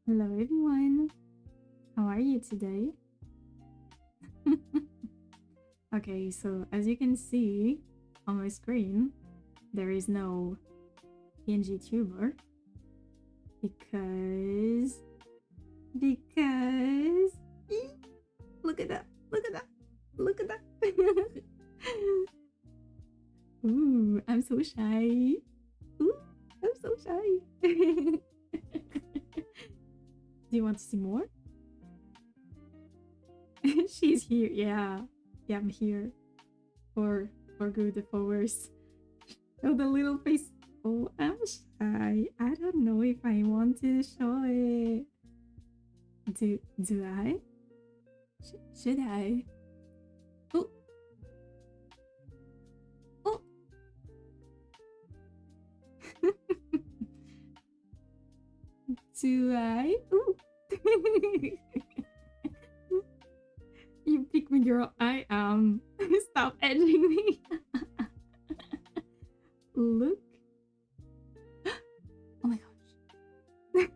Hello everyone, how are you today? Okay, so as you can see on my screen, there is no PNG tuber because look at that, look at that, look at that. Ooh, I'm so shy. Ooh, I'm so shy. Do you want to see more? She's here. Yeah, I'm here for good, for worse. Oh, the little face. Oh, I'm shy. I don't know if I want to show it. Do I? Should I? Oh, oh. Do I? Ooh. You pick me, girl. I am. Stop edging me. Look. Oh my gosh.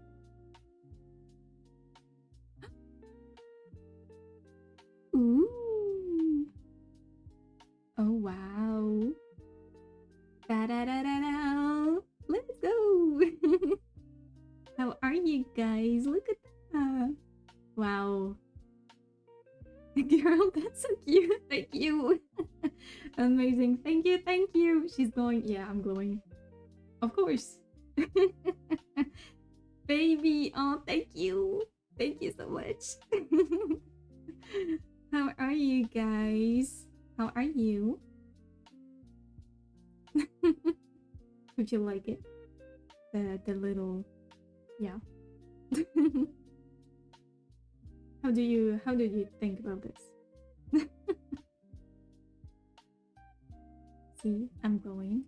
Ooh. Oh wow. Da-da-da-da-da. Let's go. How are you guys? Look at that. Wow. Girl, that's so cute. Thank you. Amazing. Thank you. Thank you. She's glowing. Yeah, I'm glowing. Of course. Baby. Oh, thank you. Thank you so much. How are you guys? How are you? Would you like it? The little, yeah. How do you think about this? See, I'm going.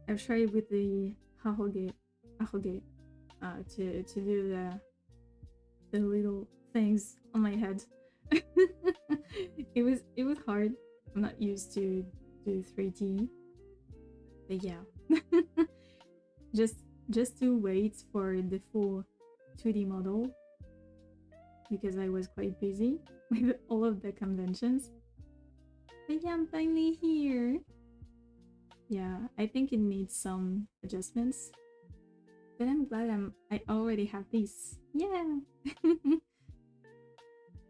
I've tried with the ahoge to do the little things on my head. it was hard. I'm not used to do 3D, but yeah. just to wait for the full 2D model because I was quite busy with all of the conventions. But yeah, I'm finally here. Yeah, I think it needs some adjustments, but I'm glad I already have this. Yeah.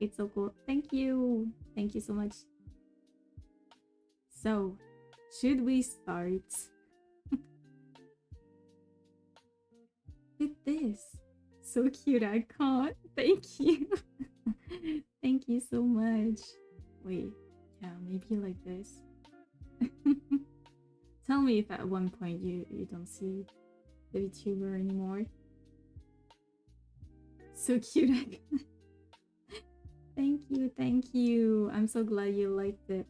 It's so cool. Thank you so much. So should we start with this? So cute, I can't. Thank you. Thank you so much. Wait, yeah, maybe like this. Tell me if at one point you don't see the VTuber anymore. So cute. Thank you. I'm so glad you liked it.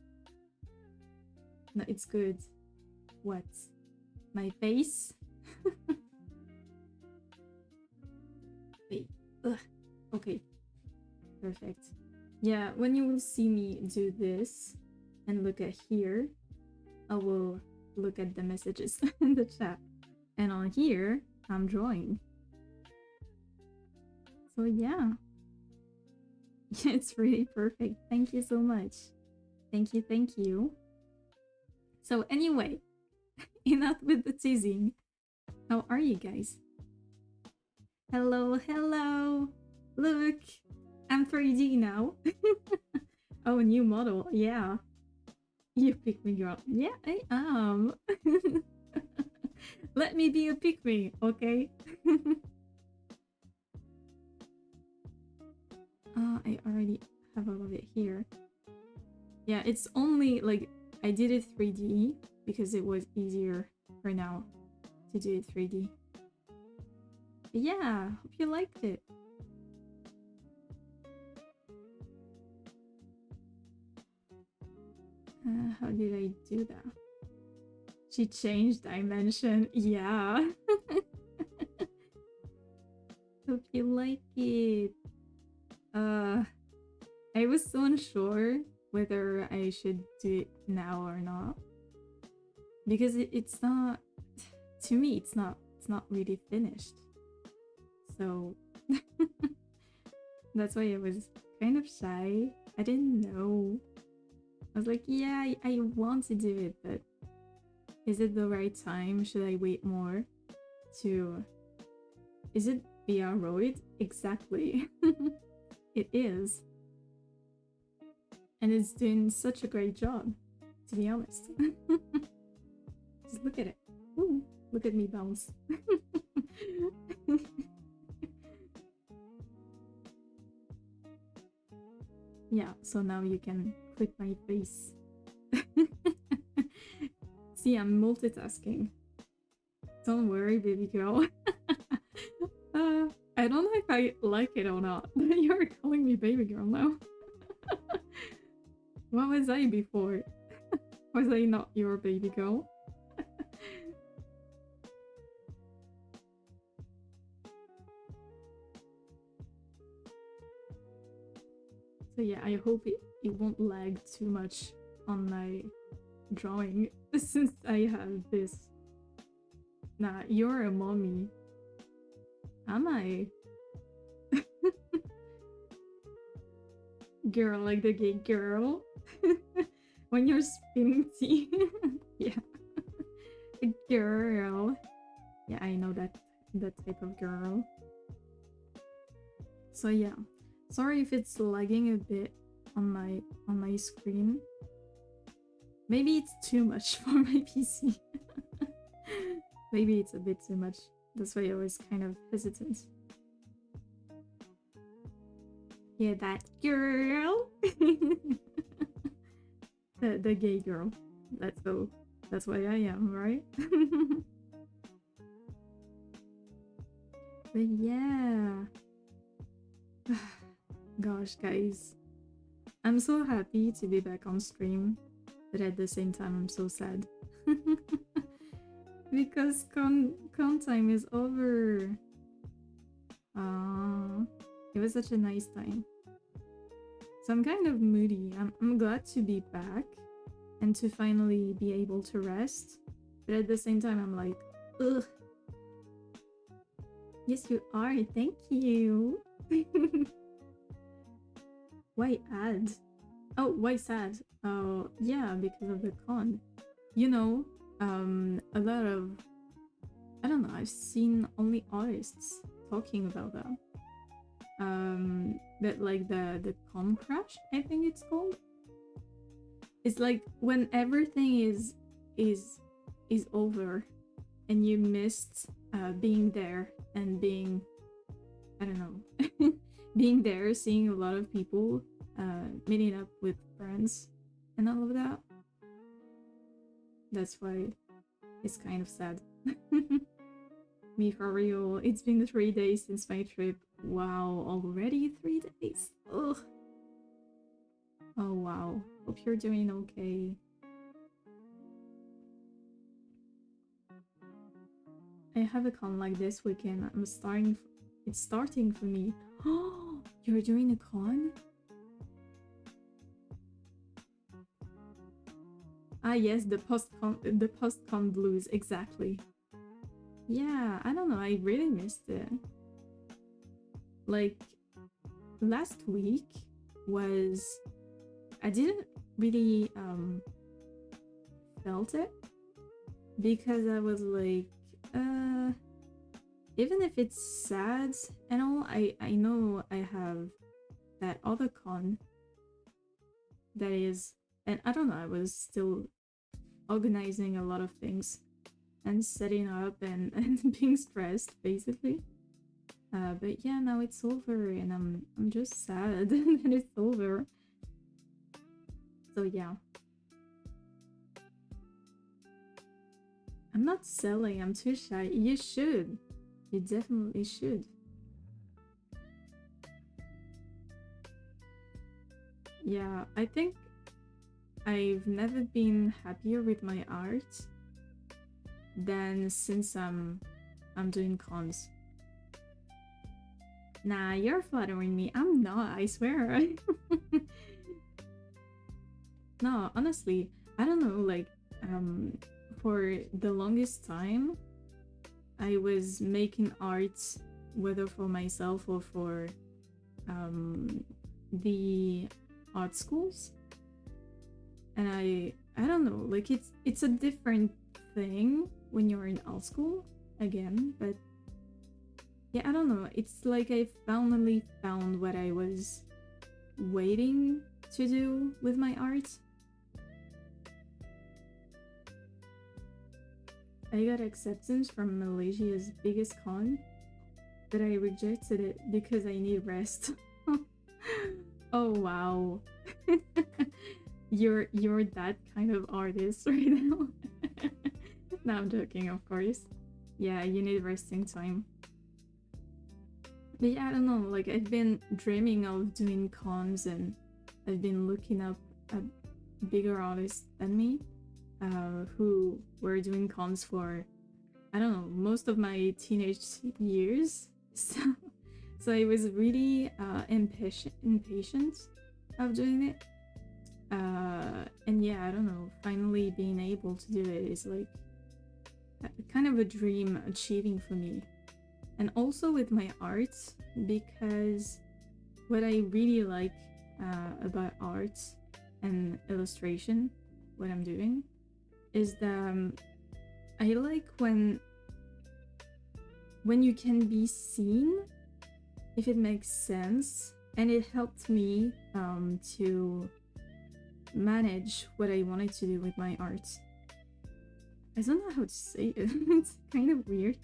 No, it's good. What? My face? Wait. Ugh. Okay. Perfect. Yeah, when you will see me do this and look at here, I will look at the messages in the chat. And on here, I'm drawing. So yeah. It's really perfect. Thank you so much. Thank you. So anyway, enough with the teasing. How are you guys? Hello. Look, I'm 3D now. Oh, new model. Yeah. You pick me, girl. Yeah, I am. Let me be a pick me, okay? I already have all of it here. Yeah, it's only like I did it 3D because it was easier for now to do it 3D. But yeah, hope you liked it. How did I do that? She changed dimension. Yeah. Hope you like it. I was so unsure whether I should do it now or not because it's not, to me it's not really finished. So That's why I was kind of shy. I didn't know. I was like, yeah, I want to do it, but is it the right time? Should I wait more to... Is it VR Exactly. It is. And it's doing such a great job, to be honest. Just look at it. Ooh, look at me bounce. Yeah, so now you can click my face. See, I'm multitasking. Don't worry, baby girl. I don't know if I like it or not. You're calling me baby girl now. What was I before? Was I not your baby girl? So yeah, I hope it won't lag too much on my drawing since I have this. Nah, you're a mommy. Am I? Girl, like the gay girl. When you're spinning tea. Yeah. A girl. Yeah, I know that type of girl. So yeah. Sorry if it's lagging a bit on my screen. Maybe it's too much for my PC. Maybe it's a bit too much. That's why I was kind of hesitant. Yeah, that girl. the gay girl. Let's go. That's why I am, right? But yeah. Gosh, guys. I'm so happy to be back on stream, but at the same time I'm so sad. Because con time is over. It was such a nice time. So I'm kind of moody. I'm glad to be back and to finally be able to rest. But at the same time, I'm like, ugh. Yes, you are. Thank you. Why ad? Oh, why sad? Oh, yeah, because of the con. You know, a lot of... I don't know, I've seen only artists talking about that. That like the con crash, I think it's called. It's like when everything is over and you missed being there and being, I don't know, being there, seeing a lot of people, meeting up with friends and all of that. That's why it's kind of sad. Me for real. It's been 3 days since my trip. Wow, already 3 days. Ugh. Oh wow. Hope you're doing okay. I have a con like this weekend. It's starting for me. Oh, you're doing a con? Ah yes, the post-con blues, exactly. Yeah, I don't know, I really missed it. Like, last week was... I didn't really felt it because I was like, even if it's sad and all, I know I have that other con that is, and I don't know, I was still organizing a lot of things and setting up and being stressed basically. But yeah, now it's over and I'm just sad that it's over. So yeah. I'm not selling, I'm too shy. You should. You definitely should. Yeah, I think I've never been happier with my art than since I'm doing cons. Nah, you're flattering me. I'm not, I swear. No, honestly, I don't know, like, for the longest time, I was making art whether for myself or for the art schools. And I don't know, like it's a different thing when you're in art school again, but yeah, I don't know, it's like I finally found what I was waiting to do with my art. I got acceptance from Malaysia's biggest con, but I rejected it because I need rest. Oh wow. You're that kind of artist right now. No, I'm joking, of course. Yeah, you need resting time. But yeah, I don't know, like I've been dreaming of doing cons, and I've been looking up at bigger artists than me who were doing cons for, I don't know, most of my teenage years. So I was really impatient of doing it. And yeah, I don't know, finally being able to do it is like kind of a dream achieving for me. And also with my art, because what I really like about art and illustration, what I'm doing, is that I like when you can be seen, if it makes sense, and it helped me to manage what I wanted to do with my art. I don't know how to say it. It's kind of weird,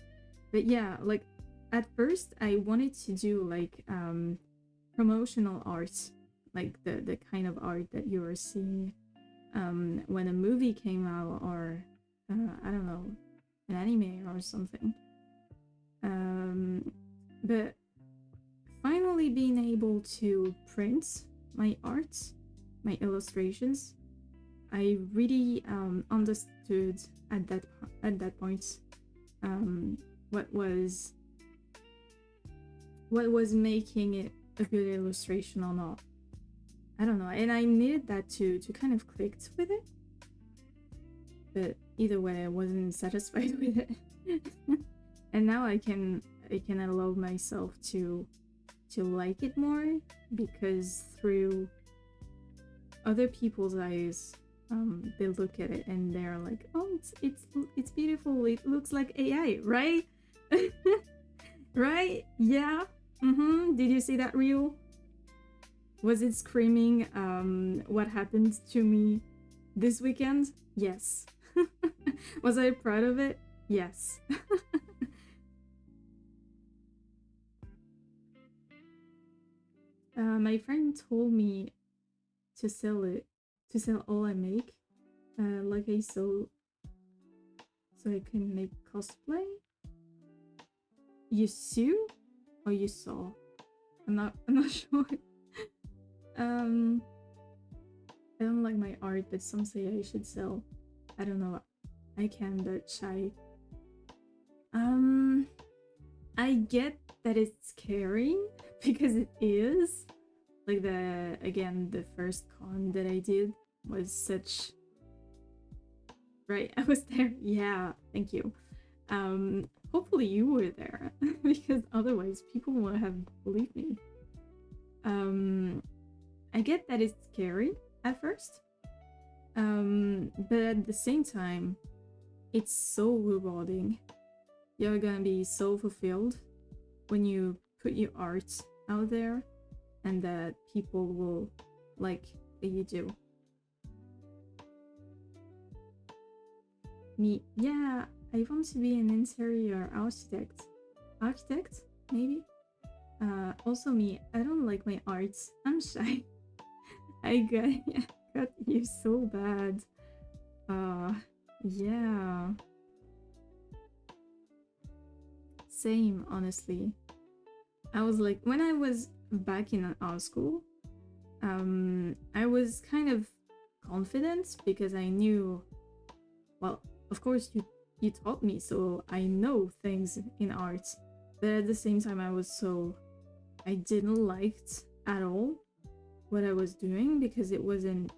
but yeah, like at first I wanted to do like promotional art, like the kind of art that you were seeing when a movie came out, or I don't know, an anime or something. But finally being able to print my art, my illustrations, I really understood at that point what was making it a good illustration or not. I don't know, and I needed that to kind of click with it. But either way, I wasn't satisfied with it. And now I can allow myself to like it more, because through other people's eyes, they look at it and they're like, oh, it's beautiful, it looks like AI, right? Right? Yeah. Did you see that reel? Was it screaming what happened to me this weekend? Yes. Was I proud of it? Yes. My friend told me to sell all I make, like I so I can make cosplay. You sue or you saw? I'm not sure. I don't like my art, but some say I should sell. I don't know. I can, but shy. I get that it's scary because it is. Like the first con that I did was such. Right, I was there. Yeah, thank you. Hopefully you were there because otherwise people would have believed me. I get that it's scary at first, but at the same time, it's so rewarding. You're gonna be so fulfilled when you put your art out there and that people will like that you do. Me, yeah, I want to be an interior architect. Architect, maybe? Also me, I don't like my arts. I'm shy. I got you so bad. Yeah. Same, honestly. I was like, when I was back in art school, I was kind of confident because I knew, well, of course you taught me, so I know things in art. But at the same time, I didn't like at all what I was doing because it wasn't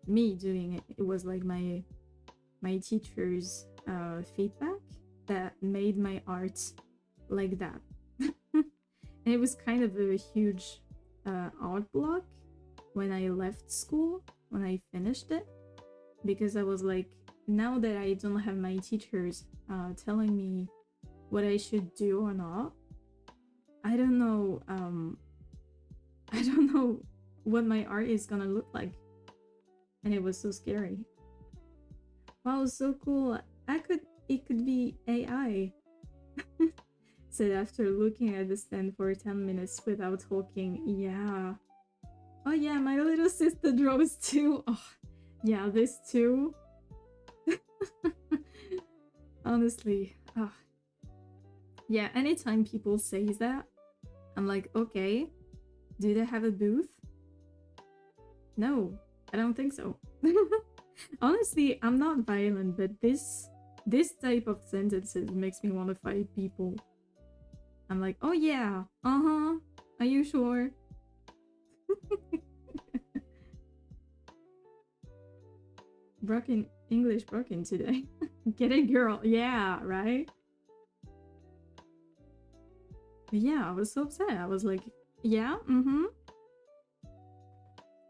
me doing it. It was like my teacher's feedback that made my art like that. And it was kind of a huge art block when I left school, when I finished it, because I was like, now that I don't have my teachers telling me what I should do or not, I don't know I don't know what my art is gonna look like. And it was so scary. Wow, so cool. It could be AI. Said after looking at the stand for 10 minutes without talking. Yeah. Oh yeah, my little sister draws too. Oh, yeah, this too. Honestly. Oh. Yeah, anytime people say that, I'm like, okay, do they have a booth? No, I don't think so. Honestly, I'm not violent, but this type of sentences makes me want to fight people. I'm like, oh yeah, uh-huh, are you sure? Broken English broken today. Get it, girl. Yeah, right? But yeah, I was so upset. I was like, yeah, mm-hmm.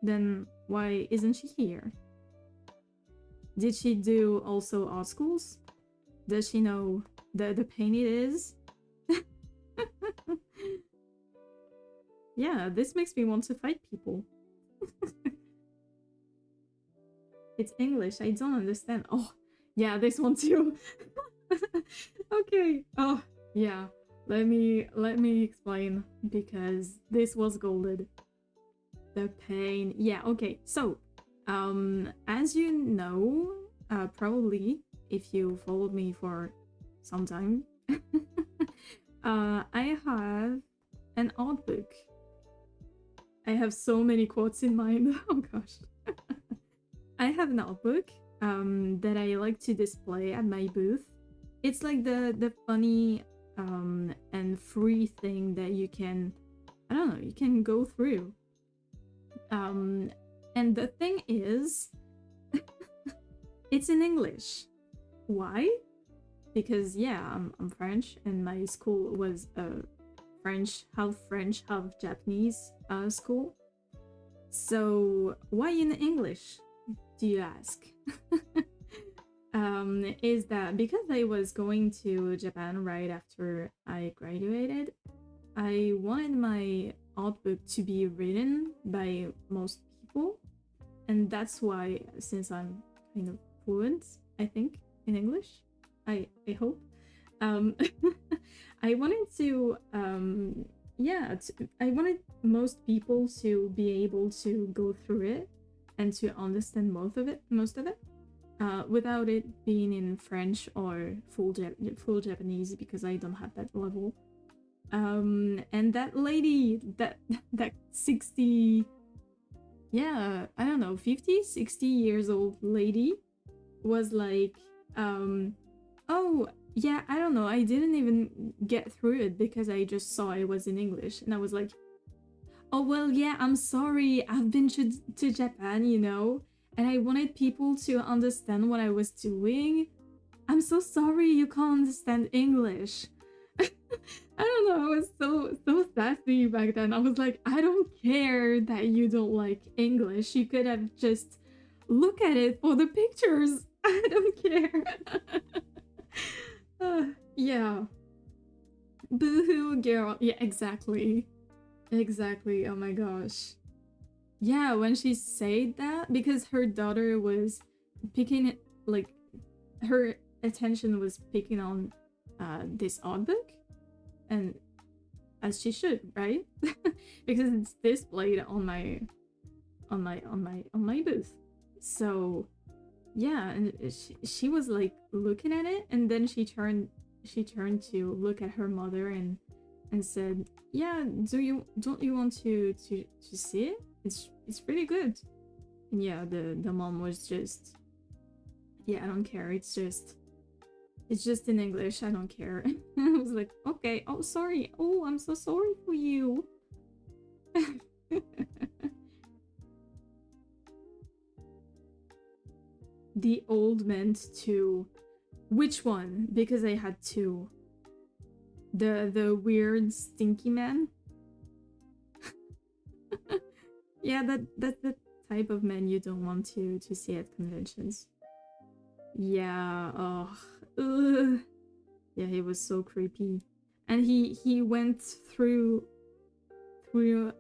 Then why isn't she here? Did she do also art schools? Does she know the pain it is? Yeah, this makes me want to fight people. It's English, I don't understand. Oh, yeah, this one too. Okay. Oh, yeah. Let me explain, because this was golden. The pain. Yeah, okay. So, as you know, probably if you followed me for some time, I have an art book. I have so many quotes in mind. Oh gosh. I have an art book that I like to display at my booth. It's like the funny and free thing that you can, I don't know, you can go through. And the thing is, it's in English. Why? Because yeah, I'm French, and my school was a French, half Japanese school. So why in English, do you ask? Is that because I was going to Japan right after I graduated, I wanted my art book to be written by most people, and that's why, since I'm kind of fluent, I think, in English, I hope, um, I wanted to, yeah, I wanted most people to be able to go through it and to understand most of it, without it being in French or full Japanese, because I don't have that level. And that lady, that 60, yeah, I don't know, 50, 60 years old lady was like, oh, yeah, I don't know, I didn't even get through it because I just saw it was in English. And I was like, oh, well, yeah, I'm sorry, I've been to Japan, you know, and I wanted people to understand what I was doing. I'm so sorry you can't understand English. I don't know, I was so sassy back then. I was like, I don't care that you don't like English. You could have just look at it for the pictures. I don't care. Yeah. Boohoo, girl. Yeah, exactly. Exactly. Oh my gosh. Yeah, when she said that, because her daughter was picking, like, her attention was picking on this art book, and as she should, right? Because it's displayed on my booth. So yeah, and she was like looking at it, and then she turned to look at her mother and said, yeah, don't you want to see it? It's pretty good. And yeah, the mom was just, yeah, I don't care, it's just in English, I don't care. I was like, okay, oh sorry, oh I'm so sorry for you. The old meant to, which one? Because I had two. The weird stinky man. Yeah, that's the type of man you don't want to see at conventions. Yeah, oh, ugh. Yeah, he was so creepy. And he went through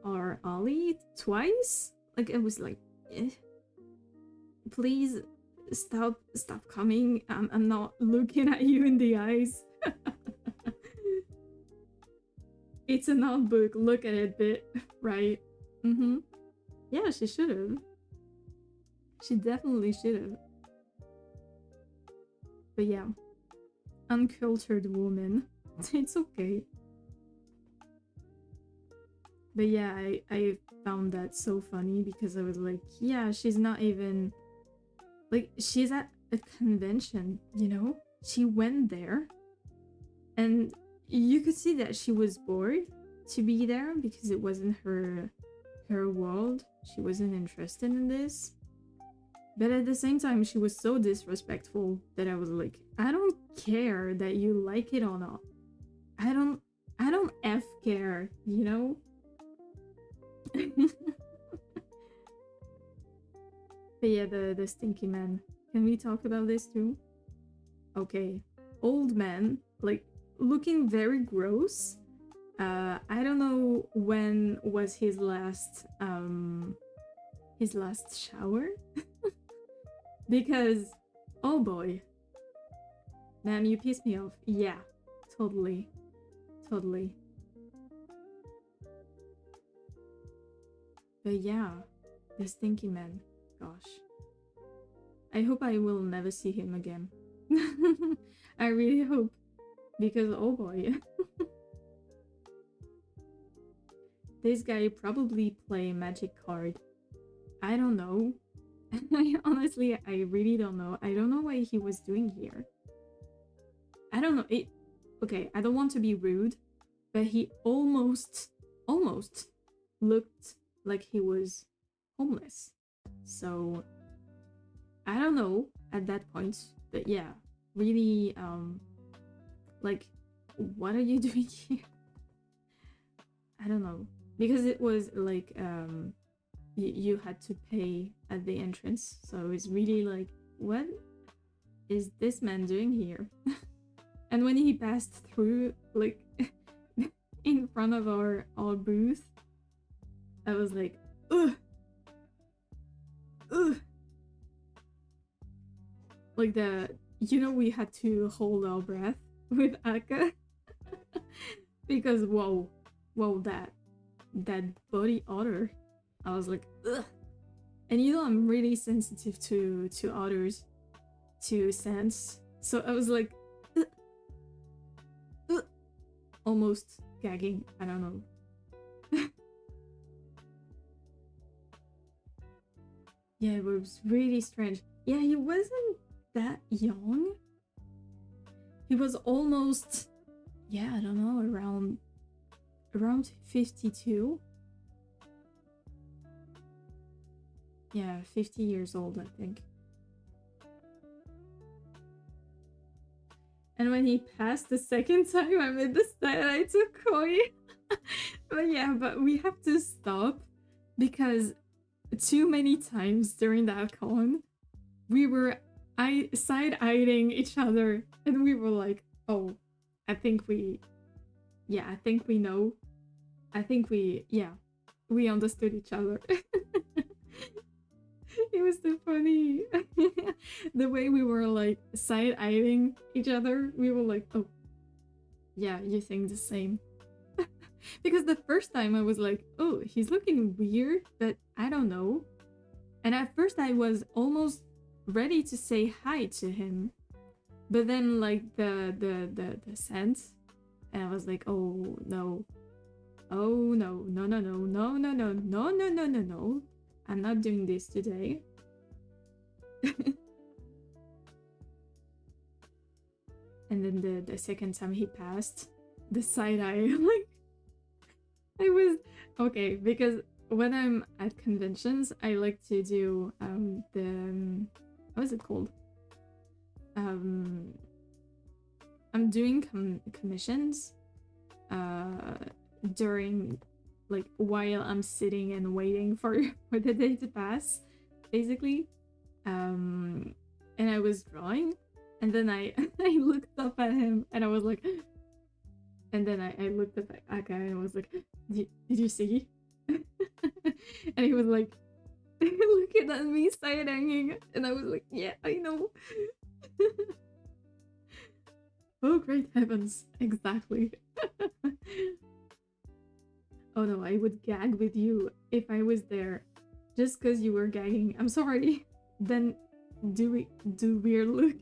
our alley twice. Like it was like, eh, please stop coming. I'm not looking at you in the eyes. It's a notebook. Look at it, bit right? Mm-hmm. Yeah, she should have. She definitely should have. But yeah, uncultured woman. It's okay. But yeah, I found that so funny because I was like, yeah, she's not even like she's at a convention, you know? She went there and you could see that she was bored to be there because it wasn't her world. She wasn't interested in this. But at the same time, she was so disrespectful that I was like, I don't care that you like it or not. I don't F care, you know? But yeah, the stinky man. Can we talk about this too? Okay. Old man, like looking very gross. I don't know when was his last shower. Because oh boy. Man, you pissed me off. Yeah, totally. Totally. But yeah, the stinky man. Gosh. I hope I will never see him again. I really hope. Because oh boy. This guy probably play magic card. I don't know. Honestly, I really don't know. I don't know what he was doing here. I don't know. Okay, I don't want to be rude, but he almost looked like he was homeless. So I don't know at that point, but yeah, really like what are you doing here? I don't know. Because it was like you had to pay at the entrance. So it's really like what is this man doing here? And when he passed through like in front of our booth, I was like, ugh, ugh. Like we had to hold our breath with Aka because whoa, that body odor. I was like, ugh. And I'm really sensitive to odors, to scents. So I was like, ugh, ugh, almost gagging. I don't know. Yeah, it was really strange. Yeah, he wasn't that young. He was almost, yeah, I don't know, around 52. Yeah, 50 years old, I think. And when he passed the second time, I made the side eye to Koii. but we have to stop because too many times during that con, we were side-eyeing each other and we were like, oh, I think we know. I think we understood each other. It was so funny. The way we were like side-eyeing each other, we were like, oh, yeah, you think the same. Because the first time I was like, oh, he's looking weird, but I don't know. And at first I was almost ready to say hi to him. But then like the scent, and I was like, oh no. Oh no, no, no, no, no, no, no, no, no, no, no, no. I'm not doing this today. And then the second time he passed, the side eye, like, I was okay because when I'm at conventions, I like to do what is it called? I'm doing commissions during like while I'm sitting and waiting for for the day to pass, basically. And I was drawing, and then I I looked up at him, and I was like, and then I looked up at Aka, and I was like, did you see? And he was like, looking at me side hanging, and I was like, yeah, I know. Oh, great heavens, exactly. Oh no, I would gag with you if I was there just because you were gagging. I'm sorry. Then do weird look.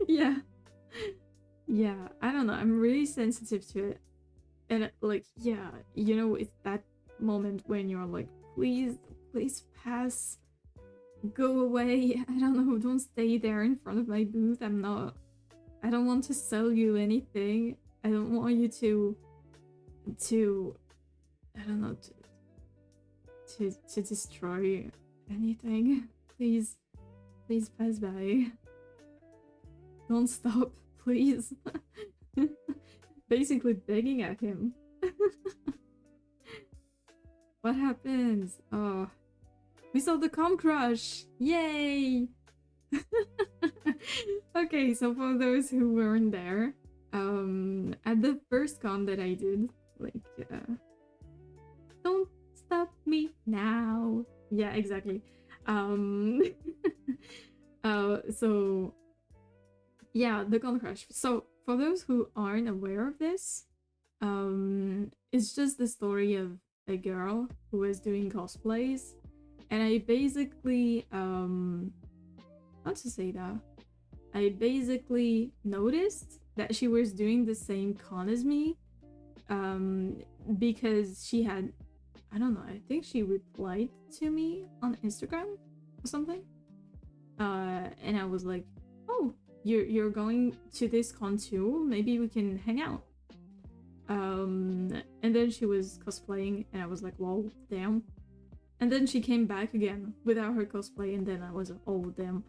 Yeah. Yeah, I don't know. I'm really sensitive to it. And like, yeah, you know, it's that moment when you're like, please pass. Go away. I don't know. Don't stay there in front of my booth. I don't want to sell you anything. I don't want you to I don't know, to destroy anything. Please pass by. Don't stop, please. Basically begging at him. What happens? Oh, we saw the com crush. Yay! Okay, so for those who weren't there, at the first con that I did, like, don't stop me now. Yeah, exactly. So yeah, the con crush. So for those who aren't aware of this, it's just the story of a girl who was doing cosplays, and I basically how to say that? I basically noticed that she was doing the same con as me, because she had, I don't know, I think she replied to me on Instagram or something, and I was like, oh, you're going to this con too? Maybe we can hang out. And then she was cosplaying, and I was like, whoa, damn. And then she came back again without her cosplay, and then I was like, oh, damn.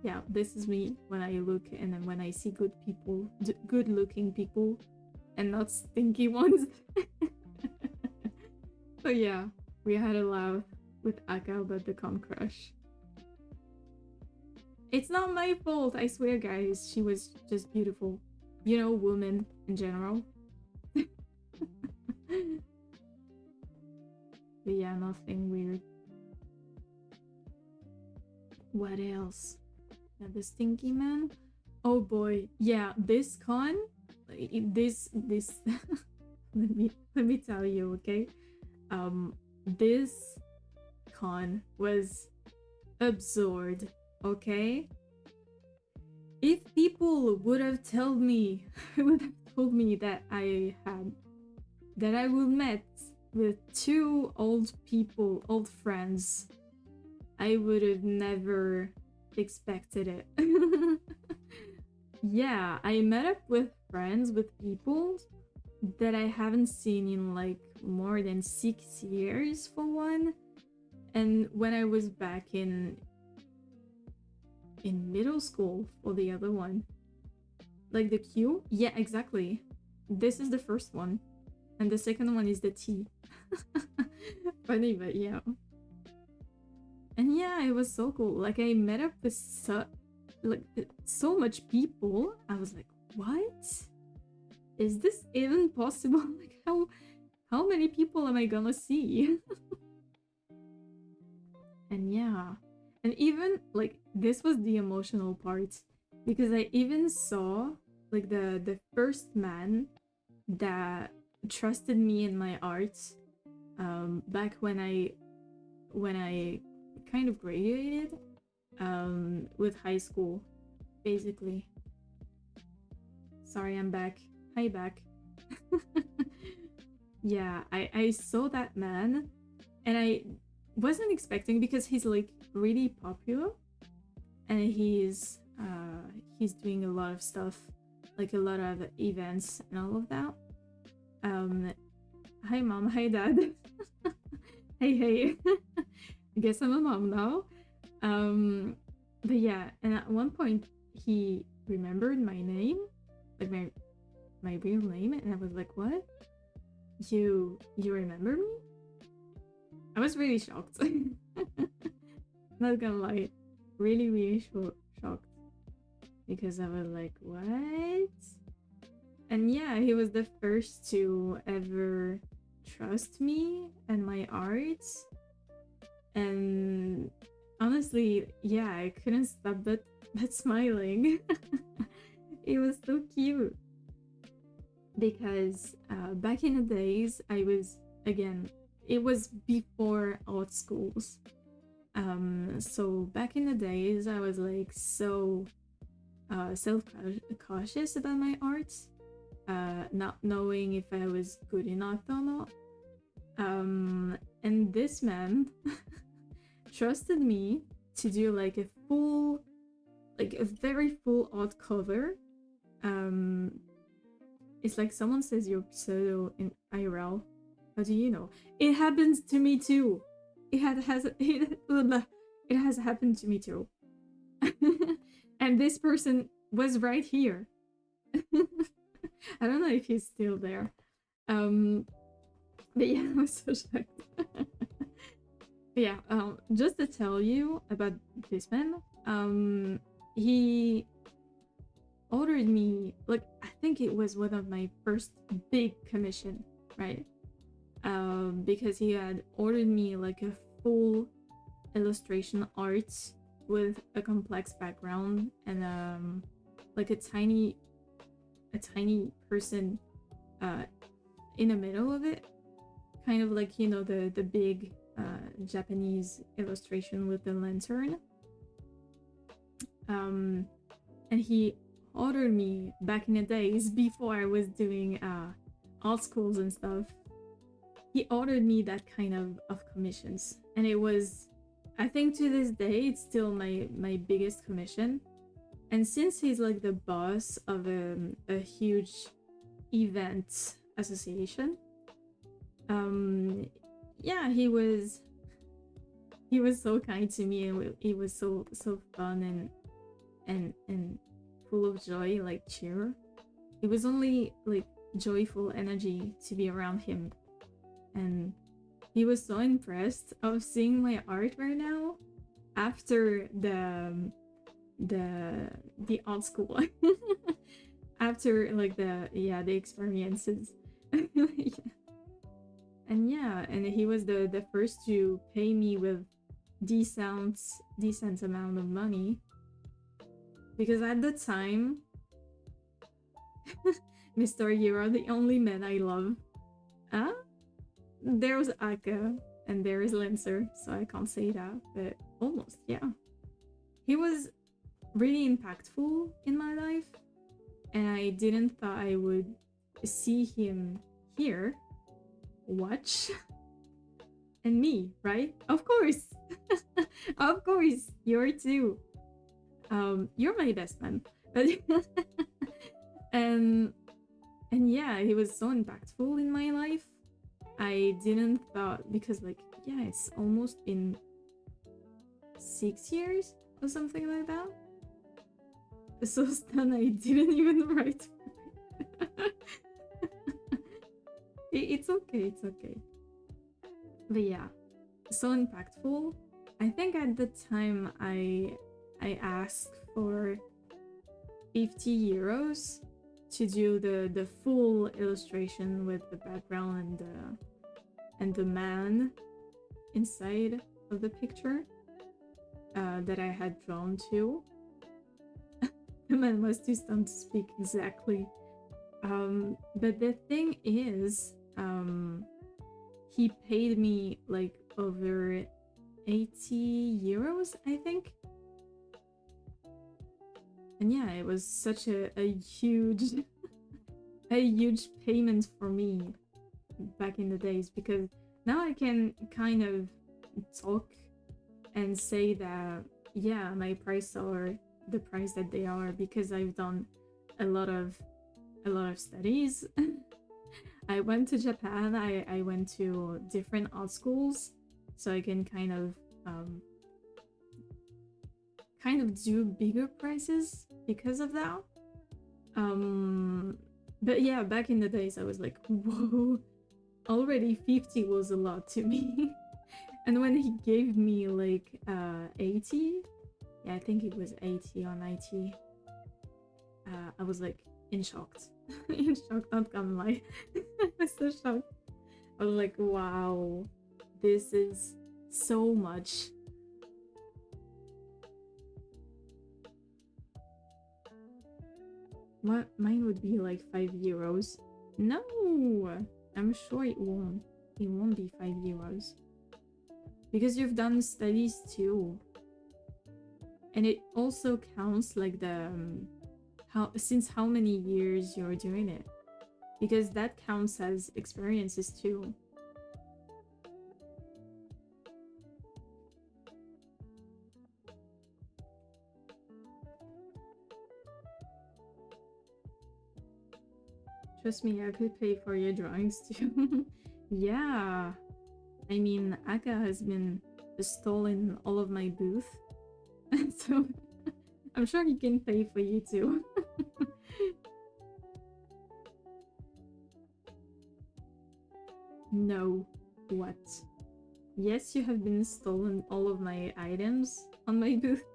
Yeah, this is me when I look, and then when I see good people, good looking people, and not stinky ones. So yeah, we had a laugh with Aka about the con crush. It's not my fault, I swear, guys. She was just beautiful. You know, women in general. But yeah, nothing weird. What else? Yeah, the stinky man. Oh boy, yeah, this con, this let me tell you, okay? This con was absurd, okay? If people would have told me that I will met with two old friends, I would have never expected it. Yeah, I met up with friends, with people that I haven't seen in like more than 6 years for one. And when I was back in middle school for the other one. Like the Q? Yeah, exactly. This is the first one. And the second one is the T. Funny, but yeah. And yeah, it was so cool. Like, I met up with so much people. I was like, what? Is this even possible? Like, how many people am I gonna see? And yeah. And even, like, this was the emotional part. Because I even saw, like, the first man that trusted me in my art back when I kind of graduated with high school, basically. Sorry, I'm back. Hi, back. Yeah, I saw that man, and I wasn't expecting, because he's like really popular, and he's doing a lot of stuff, like a lot of events and all of that. Hi mom, hi dad. Hey. I guess I'm a mom now. But yeah, and at one point he remembered my name, like my real name, and I was like, what? You remember me? I was really shocked. Not gonna lie, really shocked, because I was like, what? And yeah, he was the first to ever trust me and my art. And honestly, yeah, I couldn't stop but smiling. It was so cute. Because back in the days, I was, again, it was before art schools. So back in the days, I was like so self-cautious about my art, not knowing if I was good enough or not. And this man trusted me to do like a very full art cover. It's like someone says your pseudo in IRL. How do you know? It happens to me too. It has happened to me too. And this person was right here. I don't know if he's still there. But yeah, I was so shocked. But yeah, just to tell you about this man, he ordered me, like, I think it was one of my first big commission, right? Because he had ordered me like a full illustration art with a complex background and like a tiny person in the middle of it, kind of like, you know, the big Japanese illustration with the lantern. And he ordered me back in the days before I was doing art schools and stuff. He ordered me that kind of commissions, and it was, I think to this day, it's still my biggest commission. And since he's like the boss of a huge event association, yeah, he was so kind to me, and it was so fun and full of joy, like cheer. It was only like joyful energy to be around him. And he was so impressed of seeing my art right now after the art school. After like the experiences. And yeah, and he was the first to pay me with decent amount of money, because at the time, Mr. You are the only man I love. There was Aka and there is Lancer, so I can't say that, but almost, yeah. He was really impactful in my life, and I didn't thought I would see him here, watch, and me, right? Of course! Of course, you're too. You're my best man. But and yeah, he was so impactful in my life. I didn't thought, because like, yeah, it's almost been 6 years or something like that. So stunned I didn't even write. It's okay, it's okay. But yeah, so impactful. I think at the time I asked for 50 euros to do the full illustration with the background and the man inside of the picture that I had drawn to. The man was too stunned to speak exactly. But the thing is, he paid me like over 80 euros, I think. And yeah, it was such a huge a huge payment for me back in the days, because now I can kind of talk and say that, yeah, my prices are the price that they are because I've done a lot of studies. I went to Japan, I went to different art schools, so I can kind of do bigger prices because of that. But yeah, back in the days, I was like, whoa, already 50 was a lot to me. And when he gave me like 80, yeah, I think it was 80 or 90, I was like in shock. In shock, not gonna lie. I was so shocked. I was like, wow, this is so much. What? Mine would be like 5 euros. No, I'm sure it won't. It won't be 5 euros. Because you've done studies too. And it also counts like the since how many years you're doing it. Because that counts as experiences too. Trust me, I could pay for your drawings too. Yeah. I mean, Aka has been stolen all of my booth. So I'm sure he can pay for you too. No. What? Yes, you have been stolen all of my items on my booth.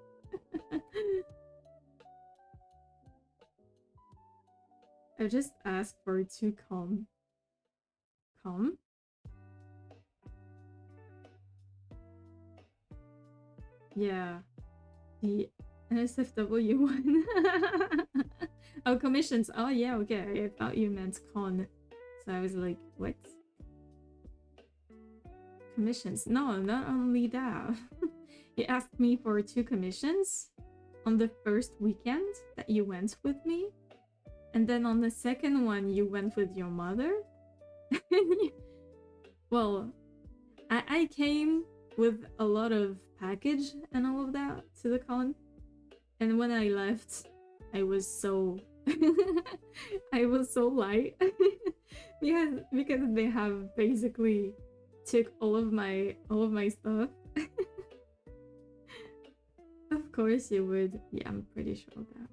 I just asked for it to come. Come? Yeah. The NSFW one. Oh, commissions. Oh, yeah, okay. I thought you meant con. So I was like, what? Commissions. No, not only that. You asked me for 2 commissions on the first weekend that you went with me. And then on the second one, you went with your mother. Well, I came with a lot of package and all of that to the con. And when I left, I was so I was so light because they have basically took all of my stuff. Of course you would. Yeah, I'm pretty sure of that.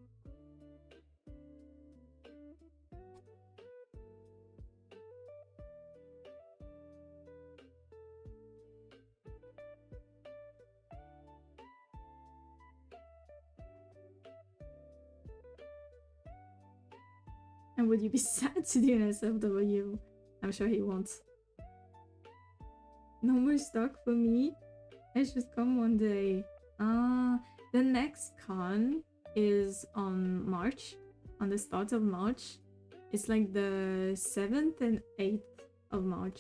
And would you be sad to do an SFW? I'm sure he won't. No more stock for me? I should come one day. The next con is on March. On the start of March. It's like the 7th and 8th of March.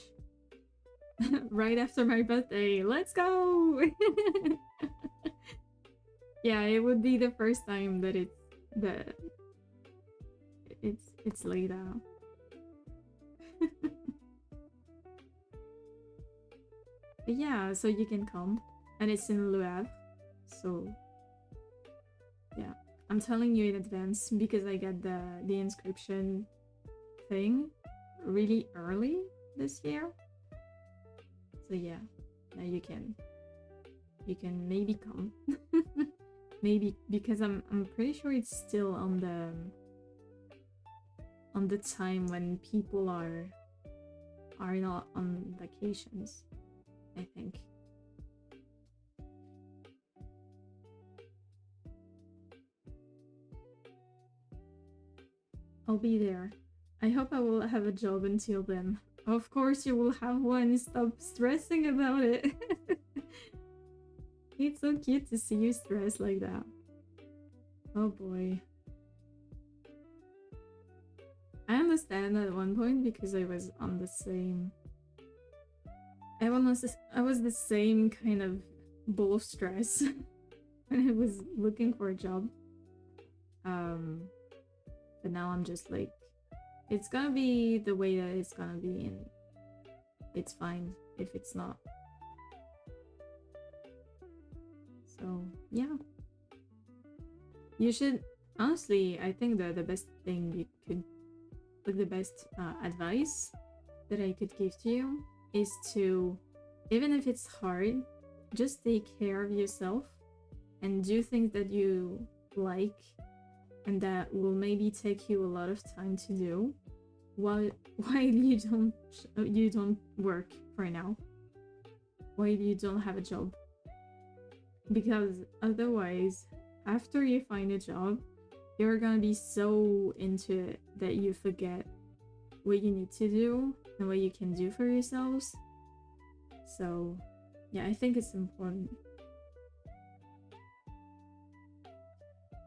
Right after my birthday. Let's go! Yeah, it would be the first time that it's laid out. But yeah, so you can come, and it's in Le Havre, so yeah, I'm telling you in advance because I got the inscription thing really early this year. So yeah, now you can maybe come. Maybe because I'm pretty sure it's still on the time when people are not on vacations, I think. I'll be there. I hope I will have a job until then. Of course you will have one. Stop stressing about it. It's so cute to see you stressed like that. Oh boy. I understand at one point because I was on the same... I was the same kind of ball of stress when I was looking for a job. But now I'm just like, it's gonna be the way that it's gonna be, and it's fine if it's not. So yeah, you should honestly. I think the best thing you could, like the best advice that I could give to you is to, even if it's hard, just take care of yourself and do things that you like and that will maybe take you a lot of time to do, why you don't work right now? Why you don't have a job? Because otherwise, after you find a job, you're gonna be so into it that you forget what you need to do and what you can do for yourselves. So, yeah, I think it's important.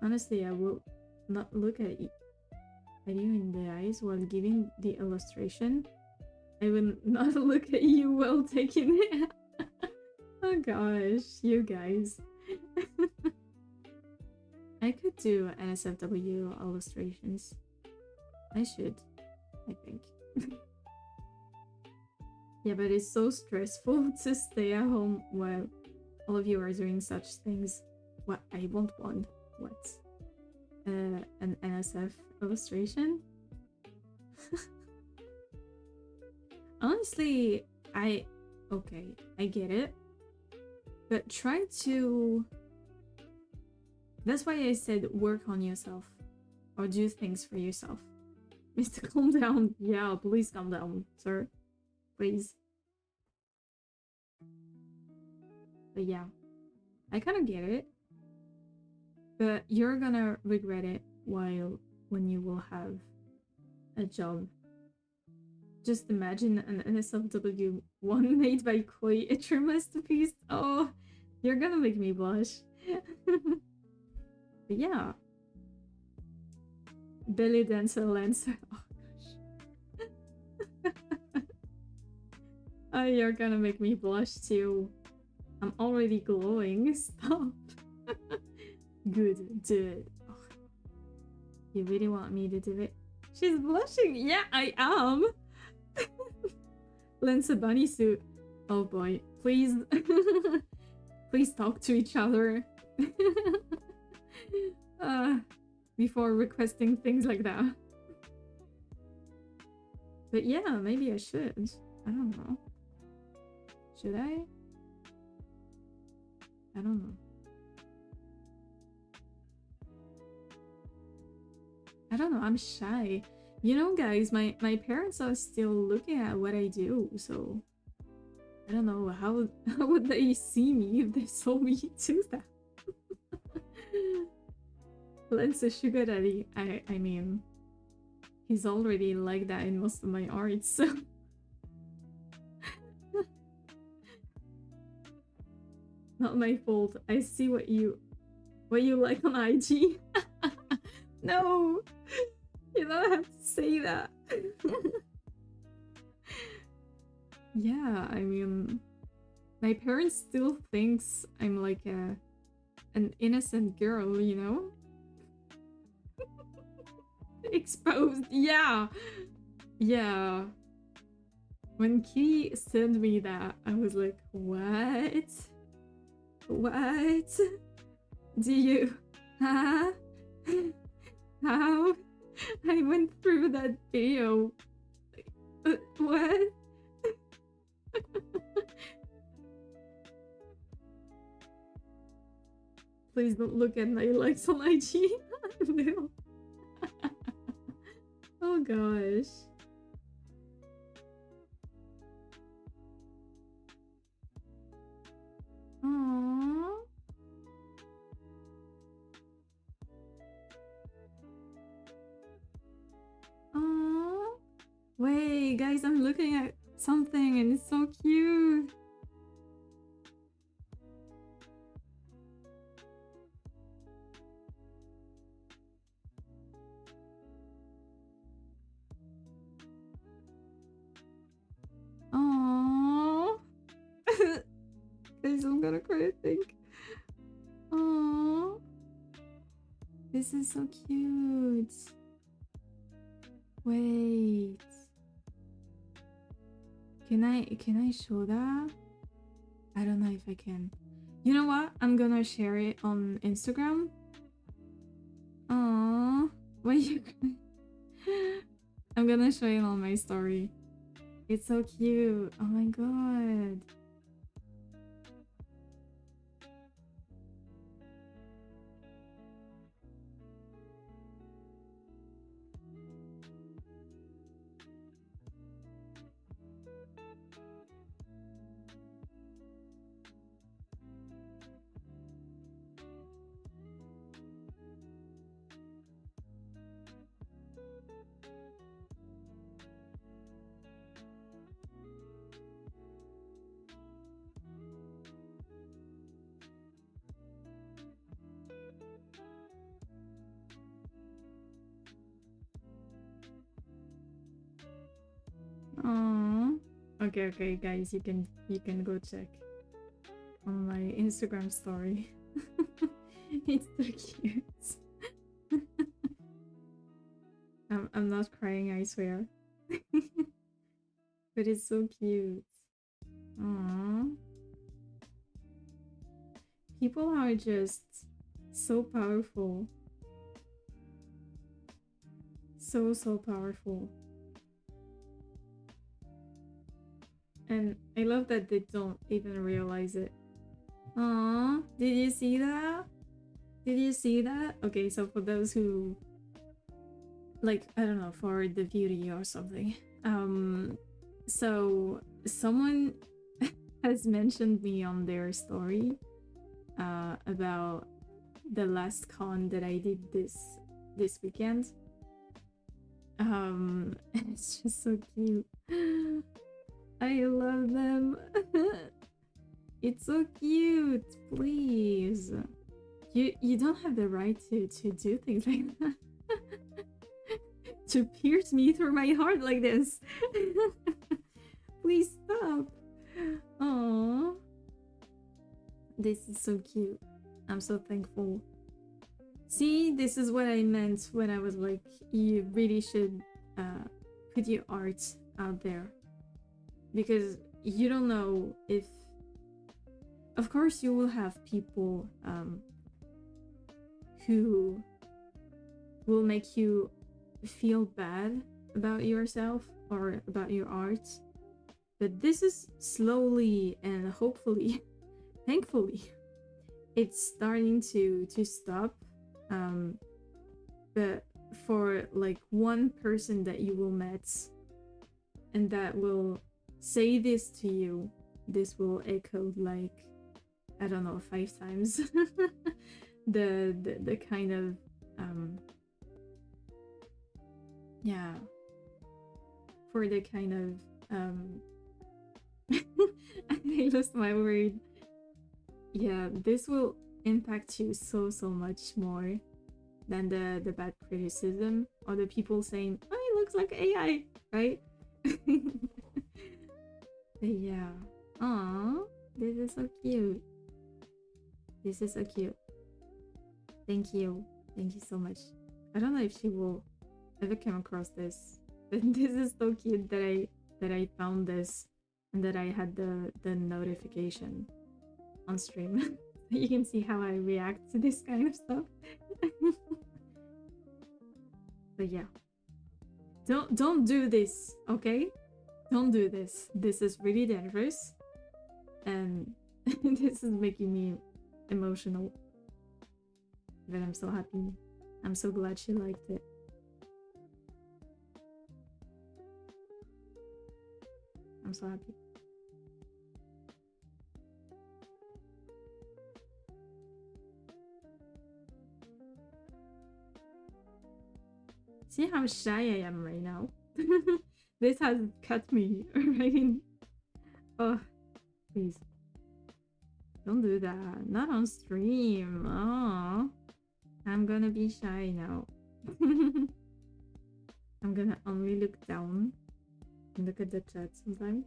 Honestly, I will not look at you in the eyes while giving the illustration. I will not look at you while taking it. Oh gosh, you guys. I could do NSFW illustrations. I should, I think. Yeah, but it's so stressful to stay at home while all of you are doing such things. What? I won't want. What? An NSF illustration? Honestly, okay, I get it. But try to... That's why I said work on yourself. Or do things for yourself. Mr. Calm down. Yeah, please calm down, sir. Please. But yeah, I kind of get it. But you're gonna regret it when you will have a job. Just imagine an NSFW one made by Koii, a true masterpiece. Oh, you're gonna make me blush. But yeah. Belly dancer Lancer. Oh gosh. Oh, you're gonna make me blush too. I'm already glowing. Stop. Good, do it. Oh, you really want me to do it? She's blushing. Yeah, I am. Lancer bunny suit. Oh boy, please. Please talk to each other. Before requesting things like that. But yeah, maybe I should. I don't know. Should I? I don't know. I don't know, I'm shy. You know, guys, my parents are still looking at what I do, so... I don't know, how would they see me if they saw me do that? Lance a sugar daddy. I mean, he's already like that in most of my art, so... Not my fault. I see what you like on IG. No! You don't have to say that. Yeah, I mean... My parents still thinks I'm like an innocent girl, you know? Exposed, yeah! Yeah. When Key sent me that, I was like, what? What? Do you... Huh? How? I went through that video. What? Please don't look at my likes on IG. No. Oh gosh. Aww. Aww. Wait, guys, I'm looking at something and it's so cute. Aww. Guys, I'm gonna cry, I think. Aww. This is so cute. Wait. Can I show that? I don't know if I can. You know what? I'm gonna share it on Instagram. Aww. Wait, you I'm gonna show it on my story. It's so cute. Oh my god. Okay, guys, you can go check on my Instagram story. It's so cute. I'm not crying, I swear. But it's so cute. Aww. People are just so powerful. So powerful. And I love that they don't even realize it. Aww, did you see that? Did you see that? Okay, so for those who like, I don't know, for the beauty or something. So someone has mentioned me on their story about the last con that I did this weekend. And it's just so cute. I love them. It's so cute. Please. You don't have the right to do things like that. To pierce me through my heart like this. Please stop. Aww. This is so cute. I'm so thankful. See, this is what I meant when I was like, you really should put your art out there. Because you don't know if... Of course you will have people who will make you feel bad about yourself or about your art. But this is slowly and hopefully, thankfully, it's starting to stop. But for like one person that you will meet and that will say this to you, this will echo like, I don't know, 5 times the kind of yeah, for the kind of I lost my word. Yeah, this will impact you so much more than the bad criticism or the people saying, oh, it looks like AI, right? But yeah. Aww, this is so cute. This is so cute. Thank you. Thank you so much. I don't know if she will ever come across this, but this is so cute that I found this and that I had the notification on stream. You can see how I react to this kind of stuff. But yeah, don't do this, okay? Don't do this. This is really dangerous, and this is making me emotional. But I'm so happy. I'm so glad she liked it. I'm so happy. See how shy I am right now? This has cut me right in. Oh, please. Don't do that. Not on stream. Oh, I'm gonna be shy now. I'm gonna only look down and look at the chat sometimes.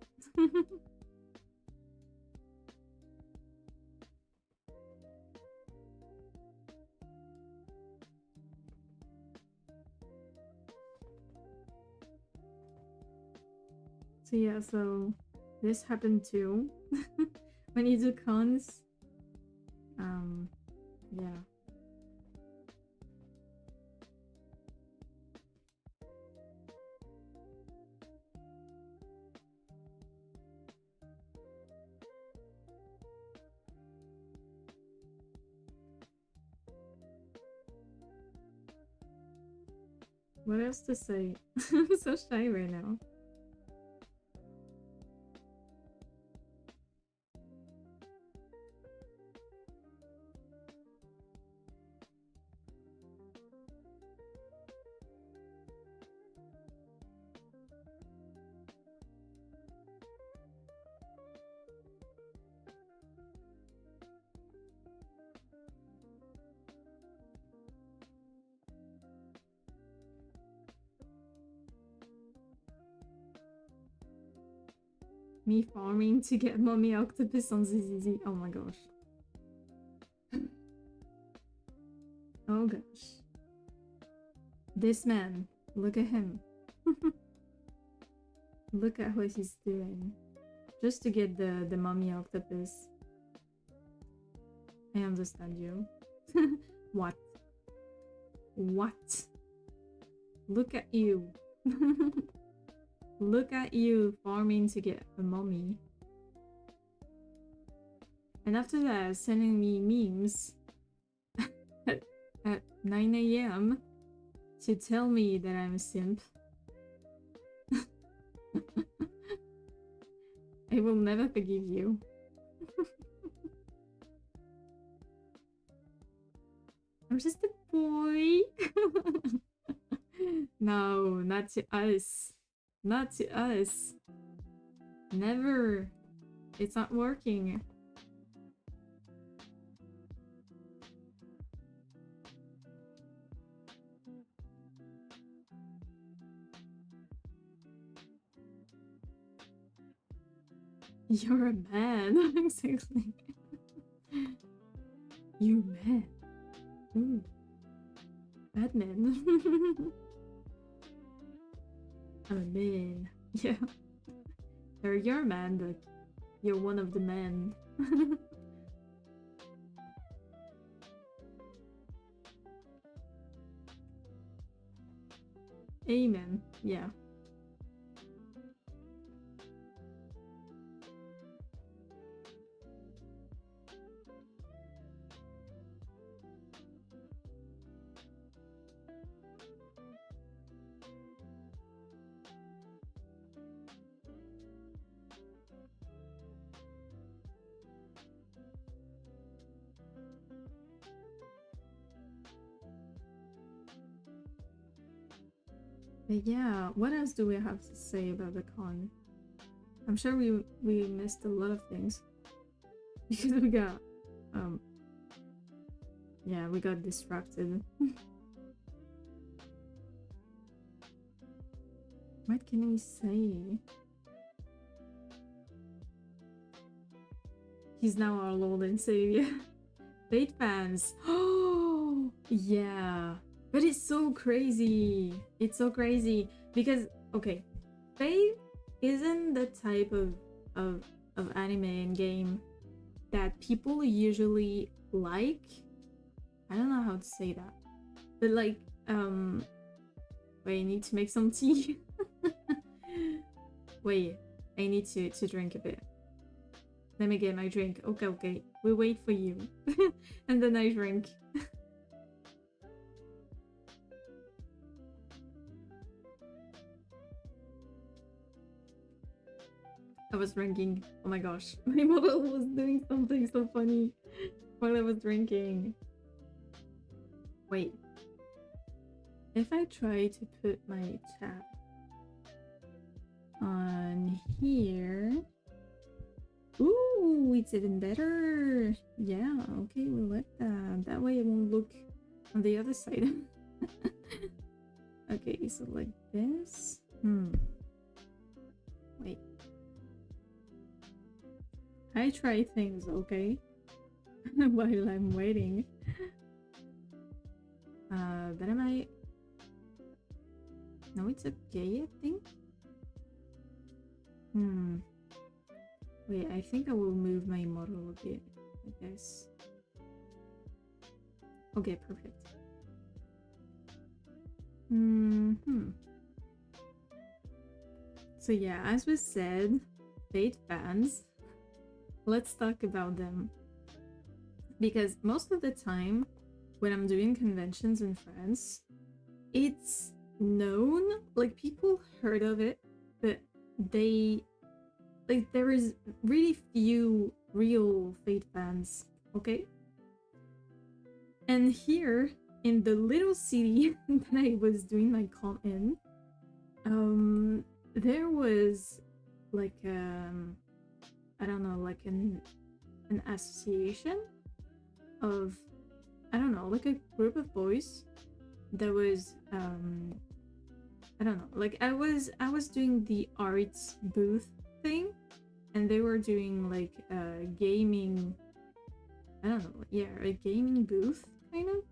So yeah, so this happened too. When you do cons, yeah. What else to say? I'm so shy right now. Me farming to get mommy octopus on ZZZ. Oh my gosh. Oh gosh. This man. Look at him. Look at what he's doing. Just to get the mommy octopus. I understand you. What? What? Look at you. Look at you farming to get a mommy. And after that, sending me memes at 9 AM to tell me that I'm a simp. I will never forgive you. I'm just a boy. No, not to us. Not to us. Never. It's not working. You're a man. Exactly. You're mad. Ooh. Bad man. I'm a man. Yeah. Or you're a man, but you're one of the men. Amen. Yeah. But yeah, what else do we have to say about the con? I'm sure we missed a lot of things. Because we got yeah, we got distracted. What can we say? He's now our Lord and Savior. Fate fans. Oh yeah. But it's so crazy. It's so crazy. Because okay, Fate isn't the type of anime and game that people usually like. I don't know how to say that. But like, wait, I need to make some tea. Wait, I need to drink a bit. Let me get my drink. Okay, okay. We'll wait for you. And then I drink. I was drinking. Oh my gosh. My model was doing something so funny while I was drinking. Wait. If I try to put my chat on here. Ooh, it's even better. Yeah, okay, we'll let that. That way it won't look on the other side. Okay, so like this. Wait. I try things, okay? While I'm waiting. But am I... No, it's okay, I think. Wait, I think I will move my model a bit, I guess. Okay, perfect. So yeah, as we said, Fate fans, let's talk about them. Because most of the time, when I'm doing conventions in France, it's known, like people heard of it, but they... Like, there is really few real Fate fans, okay? And here, in the little city that I was doing my con in, there was like I don't know, like an association of, I don't know, like a group of boys that was I don't know, like I was doing the arts booth thing, and they were doing like a gaming, I don't know, yeah, a gaming booth kind of.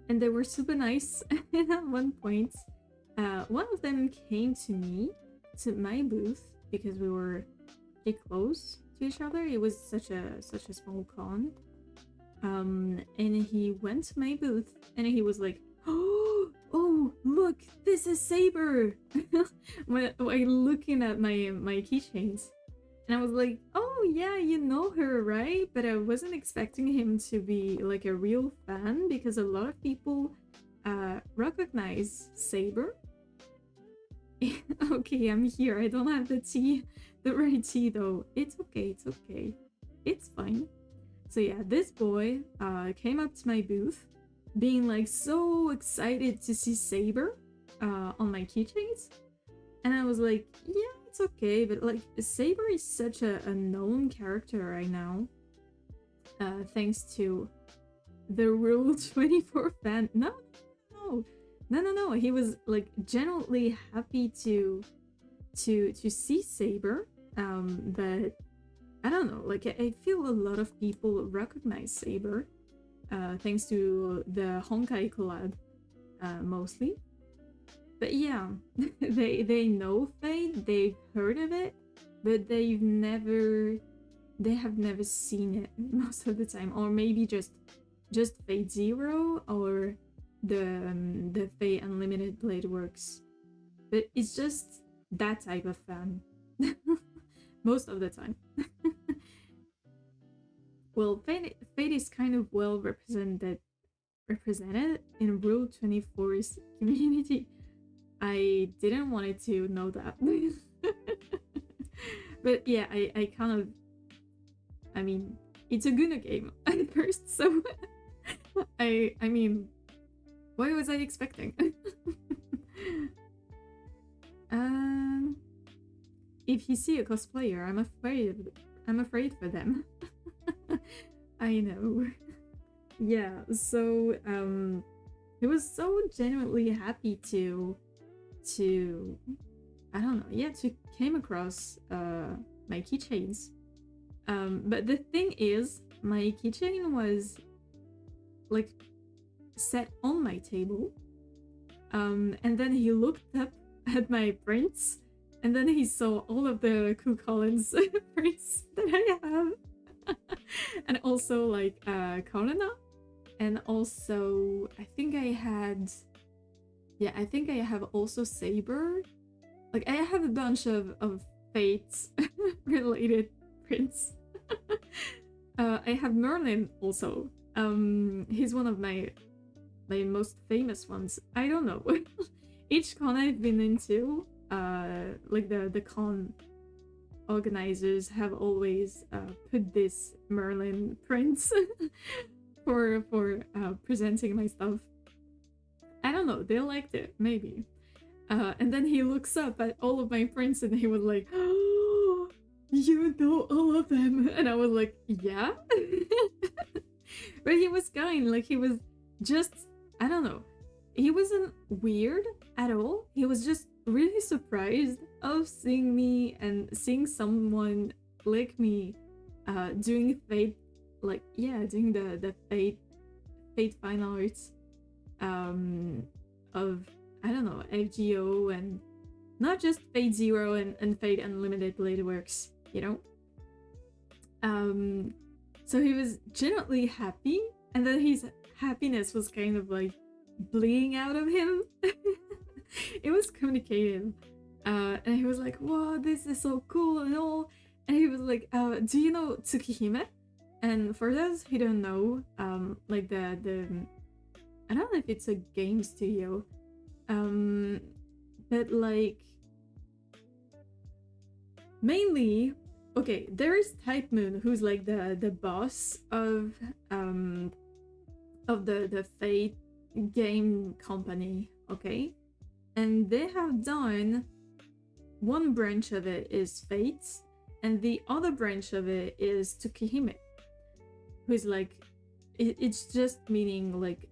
And they were super nice. And at one point, one of them came to me, to my booth, because we were pretty close to each other. It was such a small con. And he went to my booth and he was like, oh, look, this is Saber. when looking at my keychains, and I was like, oh yeah, you know her, right? But I wasn't expecting him to be like a real fan, because a lot of people recognize Saber. Okay, I'm here. I don't have the right tea though. It's okay, it's fine. So yeah, this boy came up to my booth being like so excited to see Saber on my keychains. And I was like, yeah, it's okay, but like Saber is such a known character right now. Thanks to the Rule 24 fan. No. He was like genuinely happy to see Saber. But I don't know, like I feel a lot of people recognize Saber, thanks to the Honkai collab, mostly. But yeah, they know Fate, they've heard of it, but they have never seen it most of the time, or maybe just Fate Zero or the Fate Unlimited Blade Works. But it's just that type of fan. Most of the time. Well, Fate is kind of well represented in Rule 24's community. I didn't want it to know that. But yeah, I kind of, I mean, it's a Guna game at first, so I mean, what was I expecting? If you see a cosplayer, I'm afraid for them. I know. Yeah, so he was so genuinely happy to I don't know, yeah, to came across my keychains. But the thing is, my keychain was like set on my table. And then he looked up at my prints, and then he saw all of the Cool Collins prints that I have. And also like Karina, and also I think I have also Saber. Like I have a bunch of Fates related prints. I have Merlin also. He's one of my most famous ones. I don't know. Each con I've been into, like the con organizers have always put this Merlin prints for presenting my stuff. I don't know, they liked it, maybe. And then he looks up at all of my prints and he was like, oh, you know all of them. And I was like, yeah. But he was kind, like he was just, I don't know, he wasn't weird at all. He was just really surprised of seeing me and seeing someone like me doing Fate, like, yeah, doing the Fate fine arts of, I don't know, FGO, and not just Fate Zero and Fate Unlimited Blade Works, you know? So he was genuinely happy, and then his happiness was kind of like bleeding out of him. It was communicative. And he was like, wow, this is so cool and all. And he was like, do you know Tsukihime? And for those who don't know, like the I don't know if it's a game studio, but like mainly, okay, there is Type Moon, who's like the boss of the Fate game company, okay? And they have done, one branch of it is Fate, and the other branch of it is Tsukihime, who's like, it's just meaning like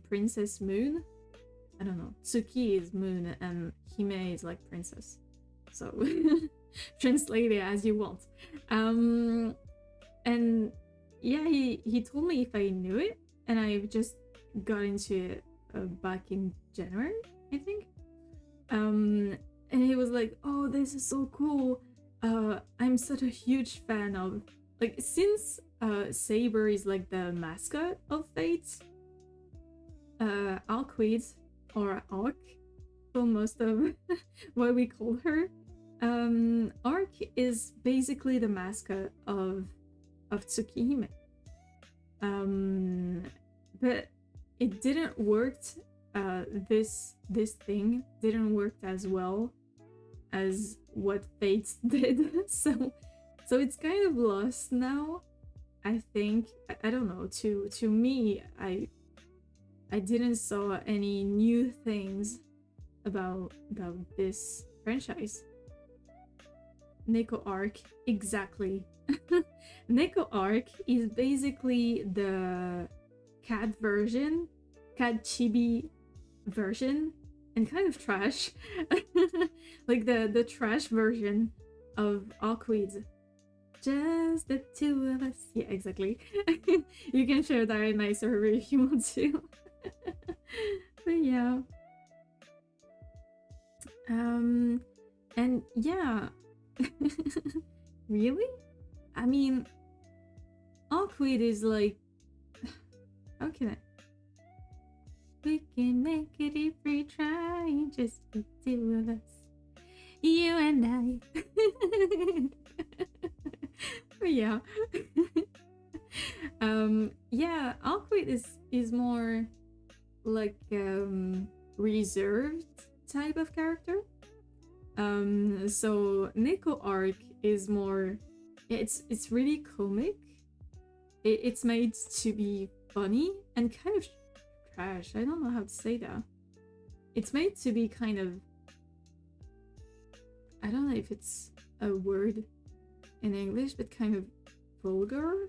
Princess Moon. I don't know. Tsuki is moon and Hime is like princess. so translate it as you want. And yeah, he told me if I knew it, and I just got into it back in January, I think. And he was like, "Oh, this is so cool. I'm such a huge fan of, like, since Saber is like the mascot of Fate, Alquid, or Arc for most of what we call her. Arc is basically the mascot of Tsukihime. But it didn't work. This thing didn't work as well as what Fate did. So it's kind of lost now. I think I don't know. To me, I didn't saw any new things about this franchise. Neko Arc, exactly. Neko Arc is basically the cat version, cat chibi version, and kind of trash. Like the trash version of Alquid. Just the two of us. Yeah, exactly. You can share that in my server if you want to. But yeah. And yeah. Really? I mean, Alquid is like, how can I? We can make it if we try, just the two of us, you and I. But yeah. Yeah, Alquid is more like reserved type of character. So Neko Arc is more, it's really comic. It's made to be funny and kind of trash. I don't know how to say that. It's made to be kind of, I don't know if it's a word in English, but kind of vulgar.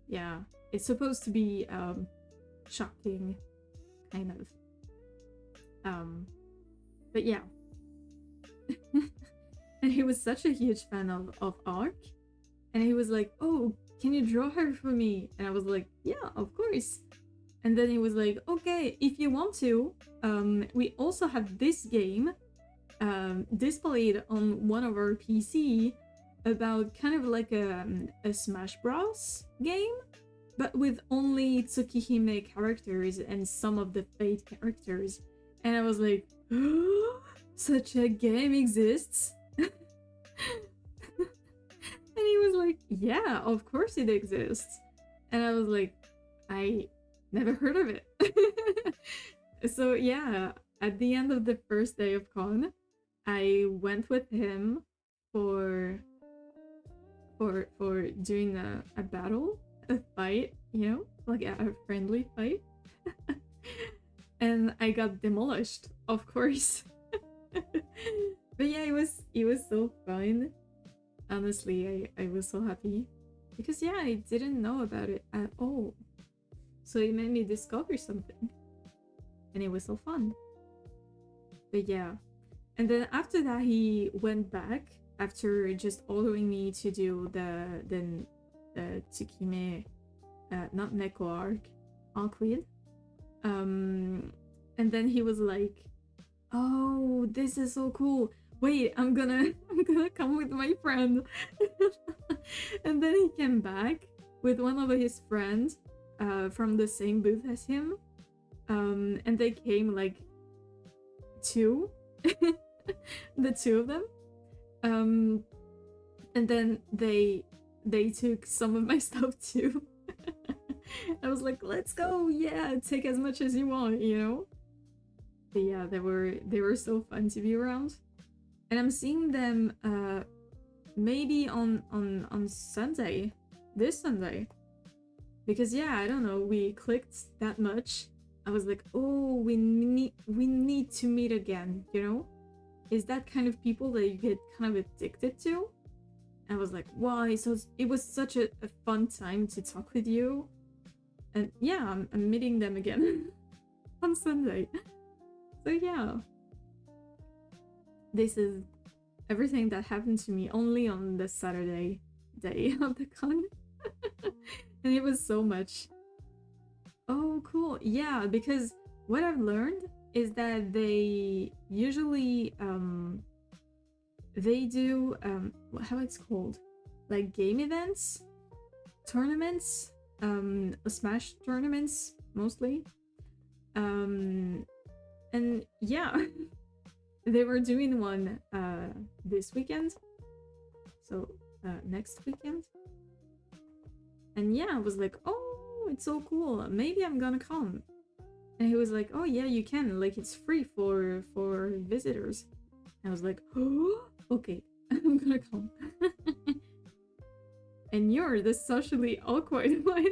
Yeah, it's supposed to be shocking, kind of. But yeah. And he was such a huge fan of Arc, and he was like, "Oh, can you draw her for me?" And I was like, "Yeah, of course." And then he was like, "Okay, if you want to, we also have this game displayed on one of our PC about kind of like a Smash Bros game, but with only Tsukihime characters and some of the Fate characters." And I was like, oh, such a game exists? And he was like, yeah, of course it exists. And I was like, I never heard of it. So yeah, at the end of the first day of con, I went with him for doing a battle, a fight, you know, like a friendly fight. And I got demolished, of course. But yeah, it was so fun. Honestly, I was so happy. Because yeah, I didn't know about it at all. So it made me discover something. And it was so fun. But yeah. And then after that, he went back after just ordering me to do the Tsukime, not Neko Arc, Alquid. And then he was like, "Oh, this is so cool. Wait, I'm gonna come with my friend." And then he came back with one of his friends from the same booth as him. And they came like two, the two of them. And then they took some of my stuff too. I was like, let's go, yeah, take as much as you want, you know? But yeah, they were so fun to be around. And I'm seeing them maybe on Sunday, this Sunday. Because yeah, I don't know, we clicked that much. I was like, oh, we need to meet again, you know? Is that kind of people that you get kind of addicted to? I was like, why? So it was such a fun time to talk with you. And yeah, I'm meeting them again on Sunday. So yeah. this is everything that happened to me only on the Saturday day of the con. And it was so much. Oh, cool. Yeah, because what I've learned is that they usually they do how it's called, like game events, tournaments, Smash tournaments mostly. And yeah, they were doing one this weekend, so next weekend. And yeah, I was like, oh, it's so cool, maybe I'm gonna come. And he was like, oh yeah, you can, like it's free for visitors. And I was like, oh, okay, I'm gonna come. And you're the socially awkward one.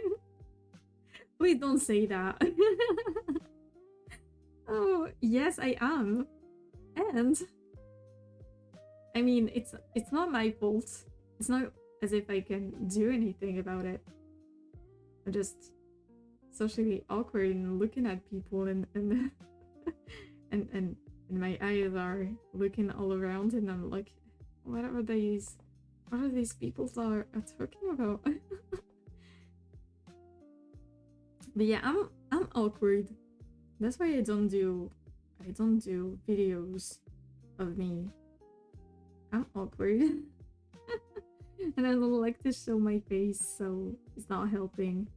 Please don't say that. Oh yes, I am. And I mean, it's not my fault. It's not as if I can do anything about it. I'm just socially awkward and looking at people, and and my eyes are looking all around, and I'm like, what are these people are talking about? But yeah, I'm awkward. That's why I don't do videos of me. I'm awkward. And I don't like to show my face, so it's not helping.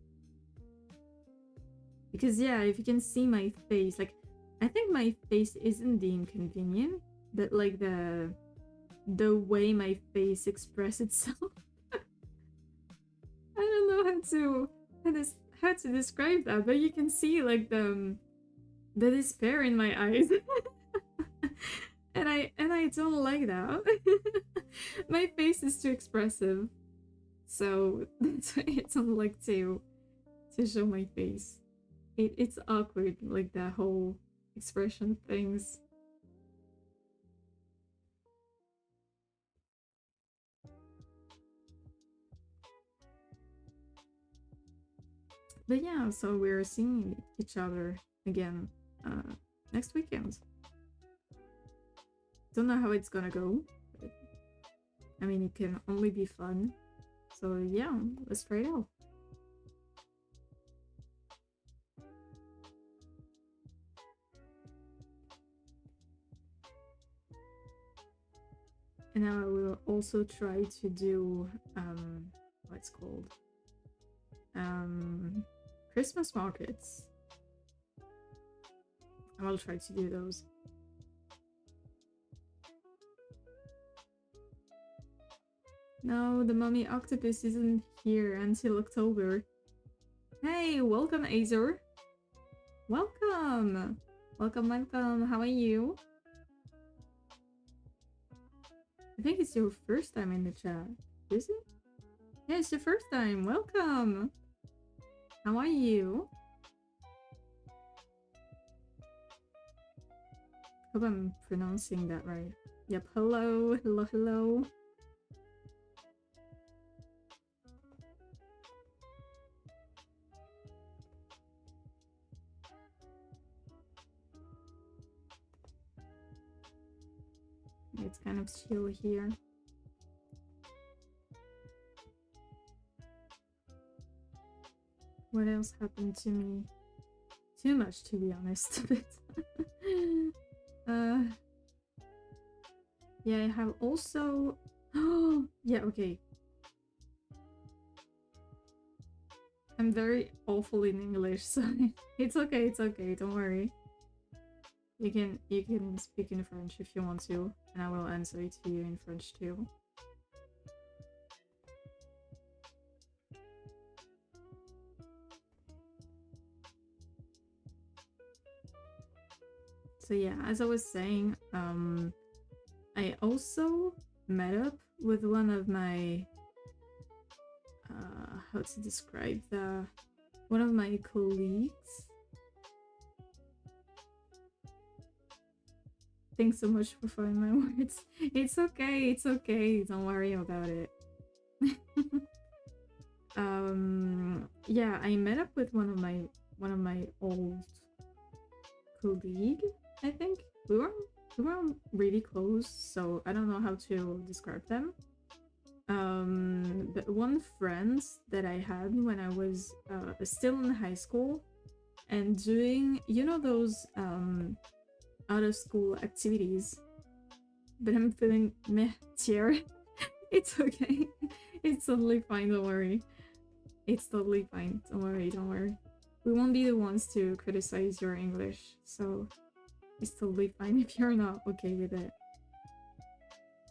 Because yeah, if you can see my face, like I think my face isn't the inconvenient, but like the way my face expresses itself. I don't know how to describe that, but you can see like the despair in my eyes. and I don't like that. My face is too expressive, so that's why I don't like to show my face. It's awkward, like the whole expression things. But yeah, so we're seeing each other again next weekend. Don't know how it's gonna go, but I mean, it can only be fun. So yeah, let's try it out. And now I will also try to do what's called Christmas markets. I will try to do those. No, the mummy octopus isn't here until October. Hey, welcome, Azor. Welcome. Welcome, welcome. How are you? I think it's your first time in the chat. Is it? Yeah, it's your first time. Welcome. How are you? Hope I'm pronouncing that right. Yep, hello, hello, hello. It's kind of chill here. What else happened to me? Too much, to be honest. Yeah, I have also... Oh, yeah, okay. I'm very awful in English, so it's okay, don't worry. You can speak in French if you want to, and I will answer it to you in French too. So yeah, as I was saying, I also met up with one of my how to describe one of my colleagues. Thanks so much for finding my words. It's okay, don't worry about it. Yeah, I met up with one of my old colleague, I think. We were we weren't really close, so I don't know how to describe them. But one friend that I had when I was still in high school and doing, you know, those out of school activities. But I'm feeling meh tier. It's okay. It's totally fine, don't worry. It's totally fine. Don't worry, don't worry. We won't be the ones to criticize your English, so it's totally fine if you're not okay with it.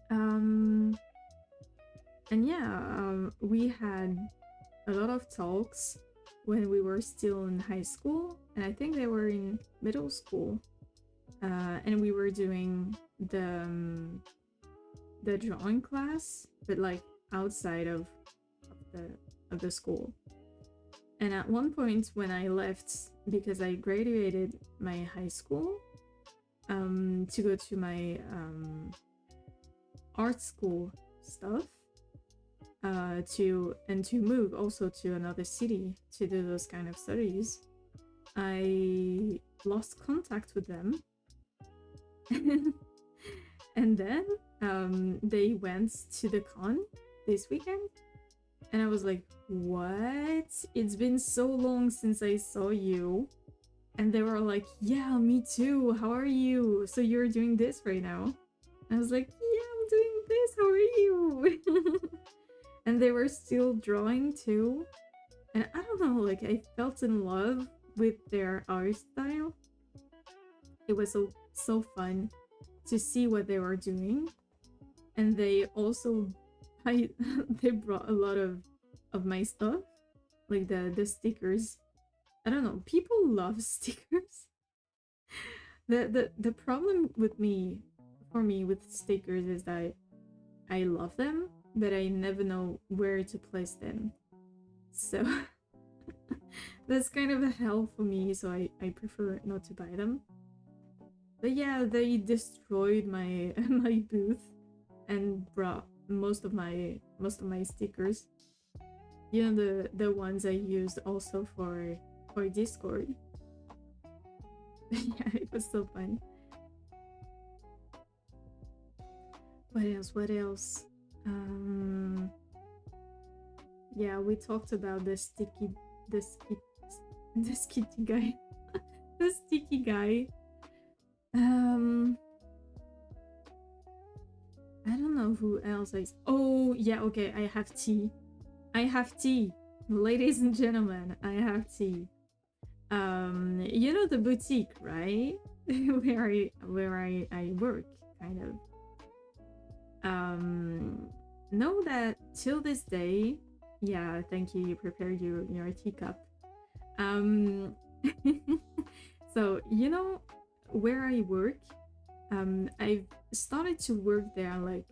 And yeah, we had a lot of talks when we were still in high school, and I think they were in middle school. And we were doing the drawing class, but like outside of the school. And at one point when I left, because I graduated my high school, to go to my art school stuff, to move also to another city to do those kind of studies, I lost contact with them. And then they went to the con this weekend, and I was like, what? It's been so long since I saw you. And they were like, yeah, me too, how are you? So you're doing this right now? I was like, yeah, I'm doing this, how are you? And they were still drawing too, and I don't know, like I felt in love with their art style. It was so fun to see what they were doing. And they also they brought a lot of my stuff, like the stickers. I don't know, people love stickers. The problem with for me with stickers is that I love them, but I never know where to place them. So that's kind of a hell for me, so I prefer not to buy them. But yeah, they destroyed my my booth and brought most of my stickers. You know, the ones I used also for Discord. Yeah, it was so fun. What else? What else? Yeah, we talked about the sticky guy. The sticky guy. I don't know who else I... Oh, yeah, okay, I have tea. I have tea. Ladies and gentlemen, I have tea. You know the boutique, right? where I work, kind of. Know that till this day... Yeah, thank you, you prepared your teacup. So, you know, where I work, I've started to work there like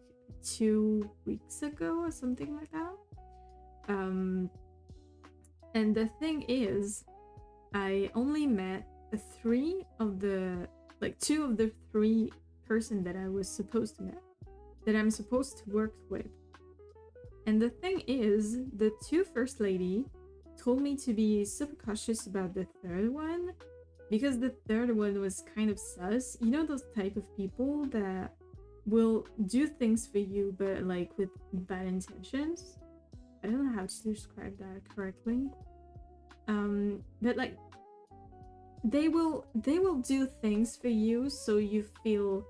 2 weeks ago or something like that. And the thing is, I only met two of the 3 person that I was supposed to meet, that I'm supposed to work with. And the thing is, the 2 first lady told me to be super cautious about the 3rd one, because the 3rd one was kind of sus. You know, those type of people that will do things for you but like with bad intentions. I don't know how to describe that correctly. But like they will do things for you so you feel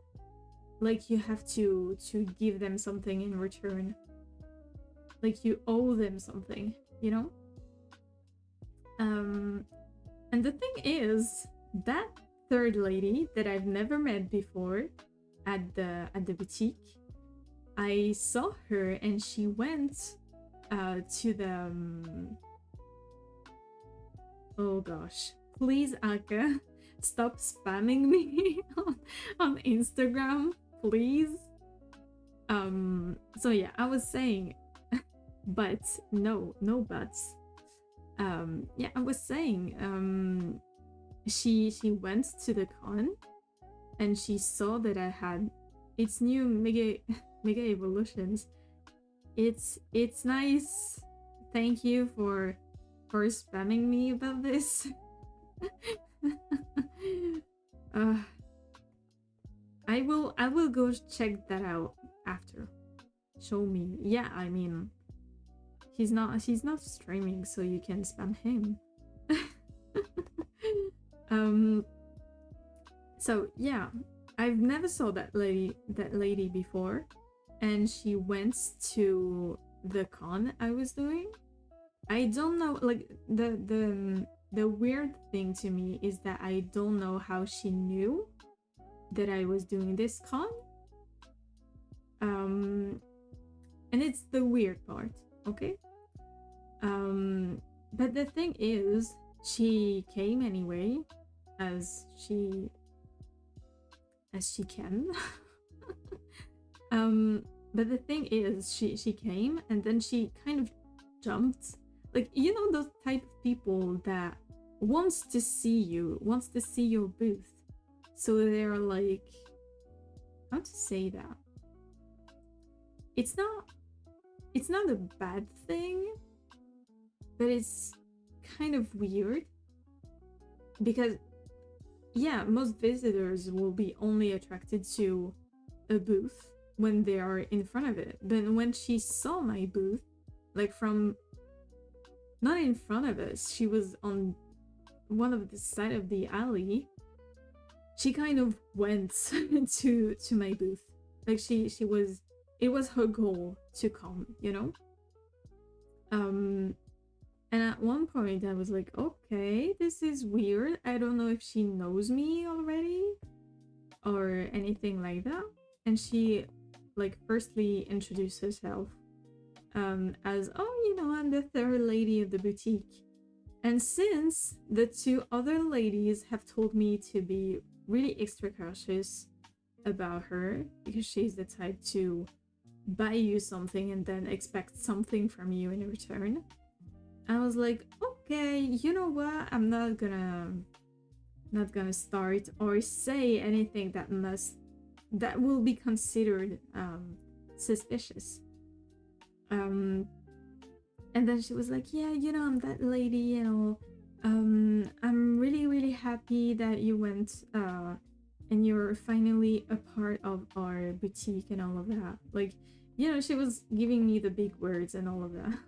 like you have to give them something in return, like you owe them something, you know. And the thing is, that 3rd lady that I've never met before at the boutique, I saw her and she went to the oh gosh, please Aka, stop spamming me on Instagram, please. So yeah, I was saying, but no buts. Yeah, I was saying, she went to the con and she saw that I had its new mega evolutions. It's nice. Thank you for spamming me about this. I I will go check that out after. Show me. Yeah, I mean, he's not streaming, so you can spam him. So yeah, I've never saw that lady before, and she went to the con I was doing. I don't know, like the weird thing to me is that I don't know how she knew that I was doing this con. And it's the weird part, okay? But the thing is, she came anyway, as she can. But the thing is, she came and then she kind of jumped. Like, you know, those type of people that wants to see your booth. So they're like, how to say that? It's not a bad thing, but it's kind of weird. Because, yeah, most visitors will be only attracted to a booth when they are in front of it. But when she saw my booth, like from not in front of us, she was on one of the side of the alley, she kind of went to my booth. Like she was, it was her goal to come, you know? And at one point I was like, okay, this is weird. I don't know if she knows me already or anything like that. And she like firstly introduced herself as, oh, you know, I'm the third lady of the boutique. And since the two other ladies have told me to be really extra cautious about her because she's the type to buy you something and then expect something from you in return, I was like, okay, you know what? I'm not gonna start or say anything that will be considered suspicious. And then she was like, yeah, you know, I'm that lady, you know. I'm really, really happy that you went and you're finally a part of our boutique and all of that. Like, you know, she was giving me the big words and all of that.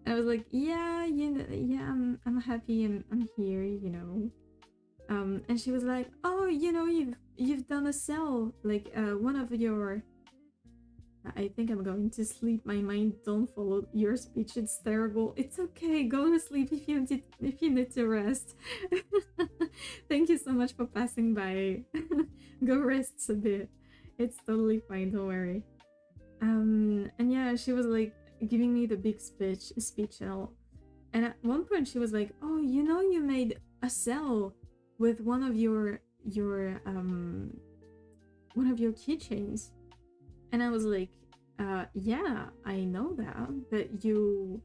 I was like, yeah, you know, yeah, I'm happy I'm here, you know. And she was like, oh, you know, you've done a sale, like one of your, I think I'm going to sleep. My mind don't follow your speech. It's terrible. It's okay. Go to sleep if you need to rest. Thank you so much for passing by. Go rest a bit. It's totally fine. Don't worry. And yeah, she was like giving me the big speech and all. And at one point she was like, "Oh, you know, you made a sale with one of your keychains." And I was like, yeah, I know that, but you,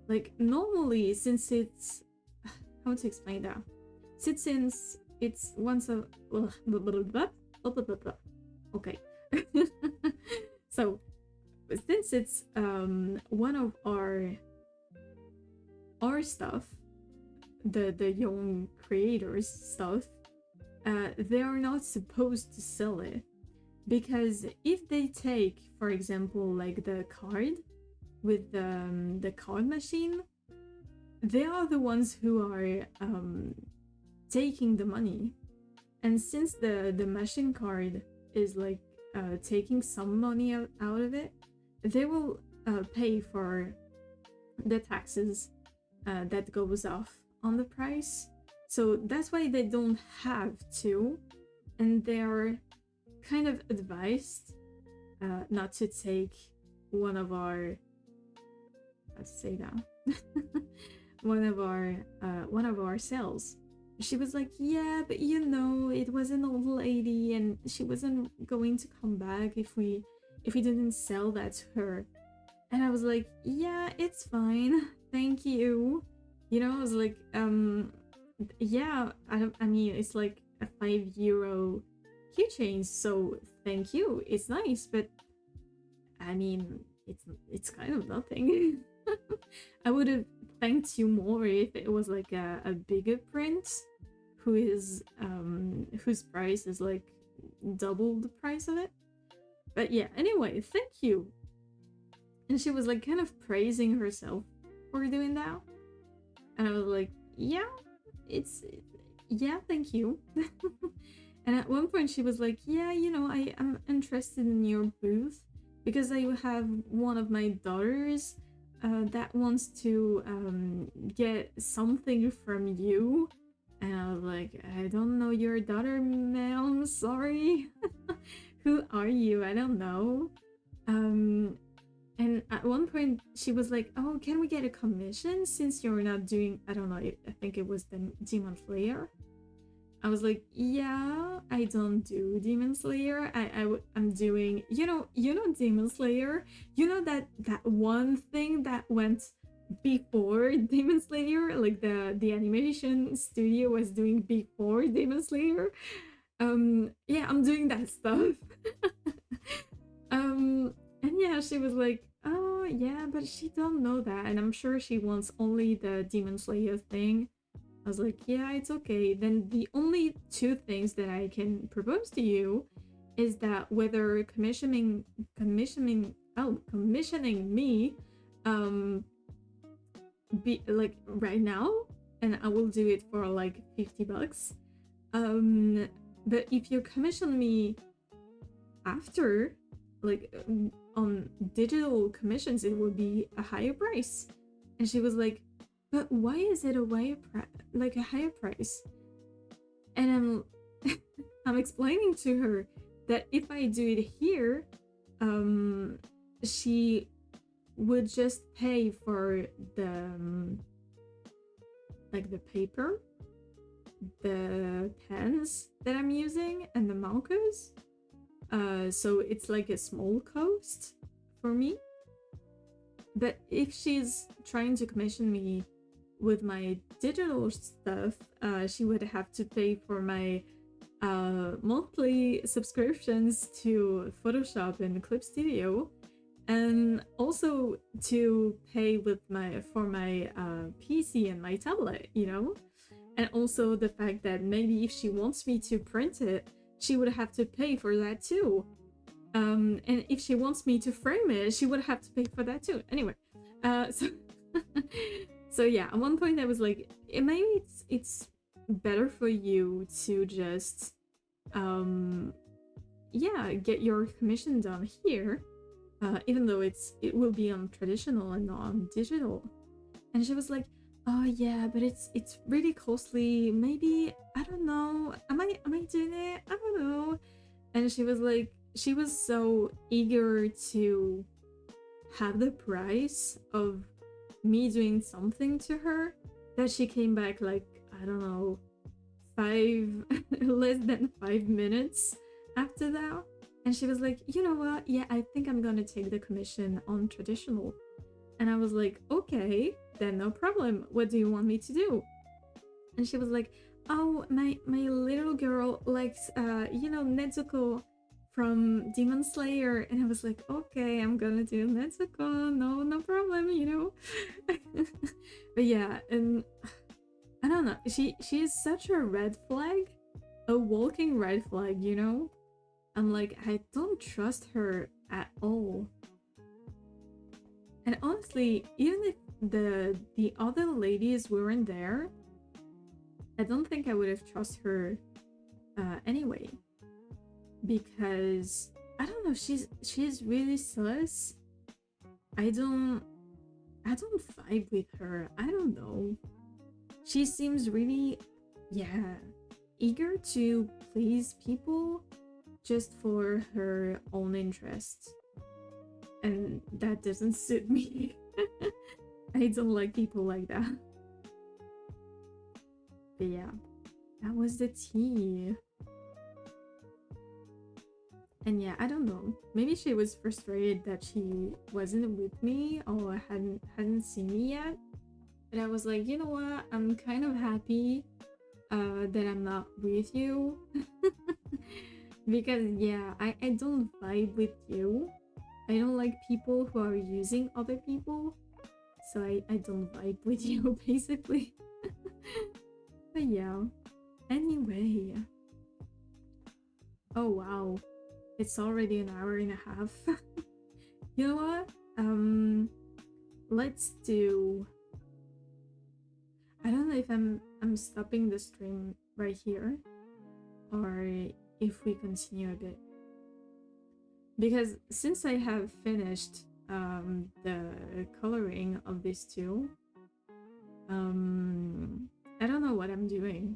like, normally, since it's, how to explain that? Since it's once a, okay. So, since it's one of our stuff, the young creators stuff, they are not supposed to sell it. Because if they take, for example, like the card with the card machine, they are the ones who are taking the money. And since the machine card is like taking some money out of it, they will pay for the taxes that goes off on the price. So that's why they don't have to, and they're kind of advised not to take one of our, let's say that, one of our sales. She was like, yeah, but you know, it was an old lady and she wasn't going to come back if we didn't sell that to her. And I was like, yeah, it's fine, thank you. You know, I was like, yeah, I mean, it's like a €5 keychain, so thank you, it's nice, but I mean, it's kind of nothing. I would have thanked you more if it was like a bigger print whose price is like double the price of it. But yeah, anyway, thank you. And she was like kind of praising herself for doing that. And I was like, yeah, yeah, thank you. And at one point she was like, yeah, you know, I am interested in your booth because I have one of my daughters that wants to get something from you. And I was like, I don't know your daughter, ma'am, sorry. Who are you? I don't know. And at one point she was like, oh, can we get a commission since you're not doing, I don't know, I think it was the Demon Slayer. I was like, yeah, I don't do Demon Slayer. I'm doing, you know Demon Slayer? You know that one thing that went before Demon Slayer? Like the animation studio was doing before Demon Slayer? Yeah, I'm doing that stuff. And yeah, she was like, oh yeah, but she don't know that, and I'm sure she wants only the Demon Slayer thing. I was like, yeah, it's okay. Then the only two things that I can propose to you is that whether commissioning me be like right now, and I will do it for like $50. But if you commission me after, like on digital commissions, it will be a higher price. And she was like, but why is it a higher price? And I'm explaining to her that if I do it here, she would just pay for the like the paper, the pens that I'm using, and the markers. So it's like a small cost for me. But if she's trying to commission me with my digital stuff, she would have to pay for my monthly subscriptions to Photoshop and Clip Studio, and also to pay with my PC and my tablet, you know? And also the fact that maybe if she wants me to print it, she would have to pay for that too. And if she wants me to frame it, she would have to pay for that too. Anyway, so so yeah, at one point I was like, maybe it's better for you to just yeah, get your commission done here, even though it will be on traditional and not on digital. And she was like, oh yeah, but it's really costly. Maybe, I don't know. Am I doing it? I don't know. And she was like, she was so eager to have the price of me doing something to her that she came back like, I don't know, less than 5 minutes after that. And she was like, you know what? Yeah, I think I'm gonna take the commission on traditional. And I was like, okay, then no problem. What do you want me to do? And she was like, oh, my little girl likes, you know, Nezuko from Demon Slayer. And I was like, okay, I'm gonna do Nezuko. No problem, you know. But yeah, and I don't know. She is such a red flag, a walking red flag, you know. I'm like, I don't trust her at all. And honestly, even if the other ladies weren't there, I don't think I would have trusted her anyway. Because I don't know, she's really sus. I don't vibe with her. I don't know. She seems really, yeah, eager to please people just for her own interests. And that doesn't suit me. I don't like people like that. But yeah, that was the tea. And yeah, I don't know. Maybe she was frustrated that she wasn't with me or hadn't seen me yet. But I was like, you know what? I'm kind of happy that I'm not with you. Because yeah, I don't vibe with you. I don't like people who are using other people. So I don't vibe with you, basically. But yeah. Anyway. Oh wow, it's already an hour and a half. You know what? Let's do. I don't know if I'm stopping the stream right here, or if we continue a bit, because since I have finished the coloring of these two, I don't know what I'm doing.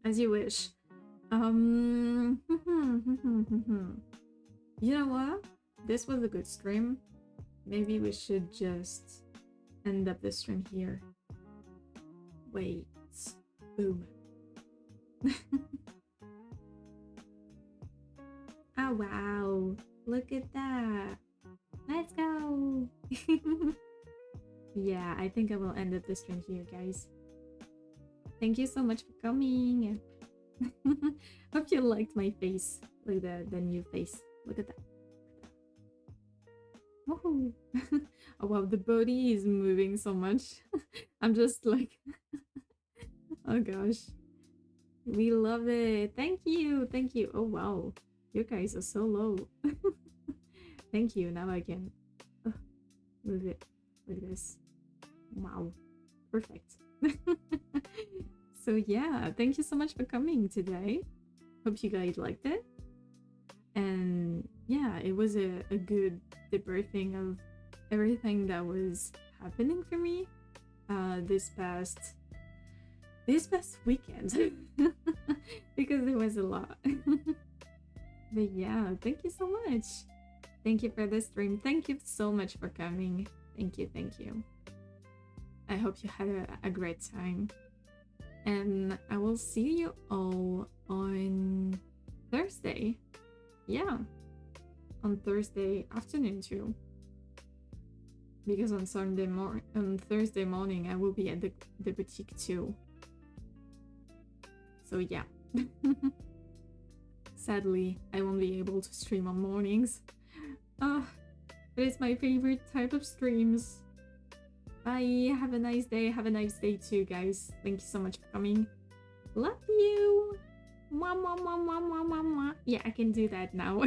As you wish. You know what? This was a good stream. Maybe we should just end up the stream here. Wait. Boom. Oh wow. Look at that. Let's go. Yeah, I think I will end up the stream here, guys. Thank you so much for coming. Hope you liked my face. Look at the new face. Look at that. Woohoo! Oh wow, the body is moving so much. I'm just like, oh gosh. We love it. Thank you. Thank you. Oh wow. You guys are so low. Thank you. Now I can move it like this. Wow. Perfect. So yeah, thank you so much for coming today. Hope you guys liked it. And yeah, it was a good debriefing of everything that was happening for me this past weekend. Because there was a lot. But yeah, thank you so much. Thank you for the stream. Thank you so much for coming. Thank you, thank you. I hope you had a great time. And I will see you all on Thursday. Yeah, on Thursday afternoon too. Because on Thursday morning I will be at the boutique too. So yeah. Sadly, I won't be able to stream on mornings. But it's my favorite type of streams. Bye. Have a nice day. Have a nice day too, guys. Thank you so much for coming. Love you. Mwah, mwah, mwah, mwah, mwah, mwah, mwah. Yeah, I can do that now.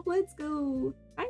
Let's go. Bye.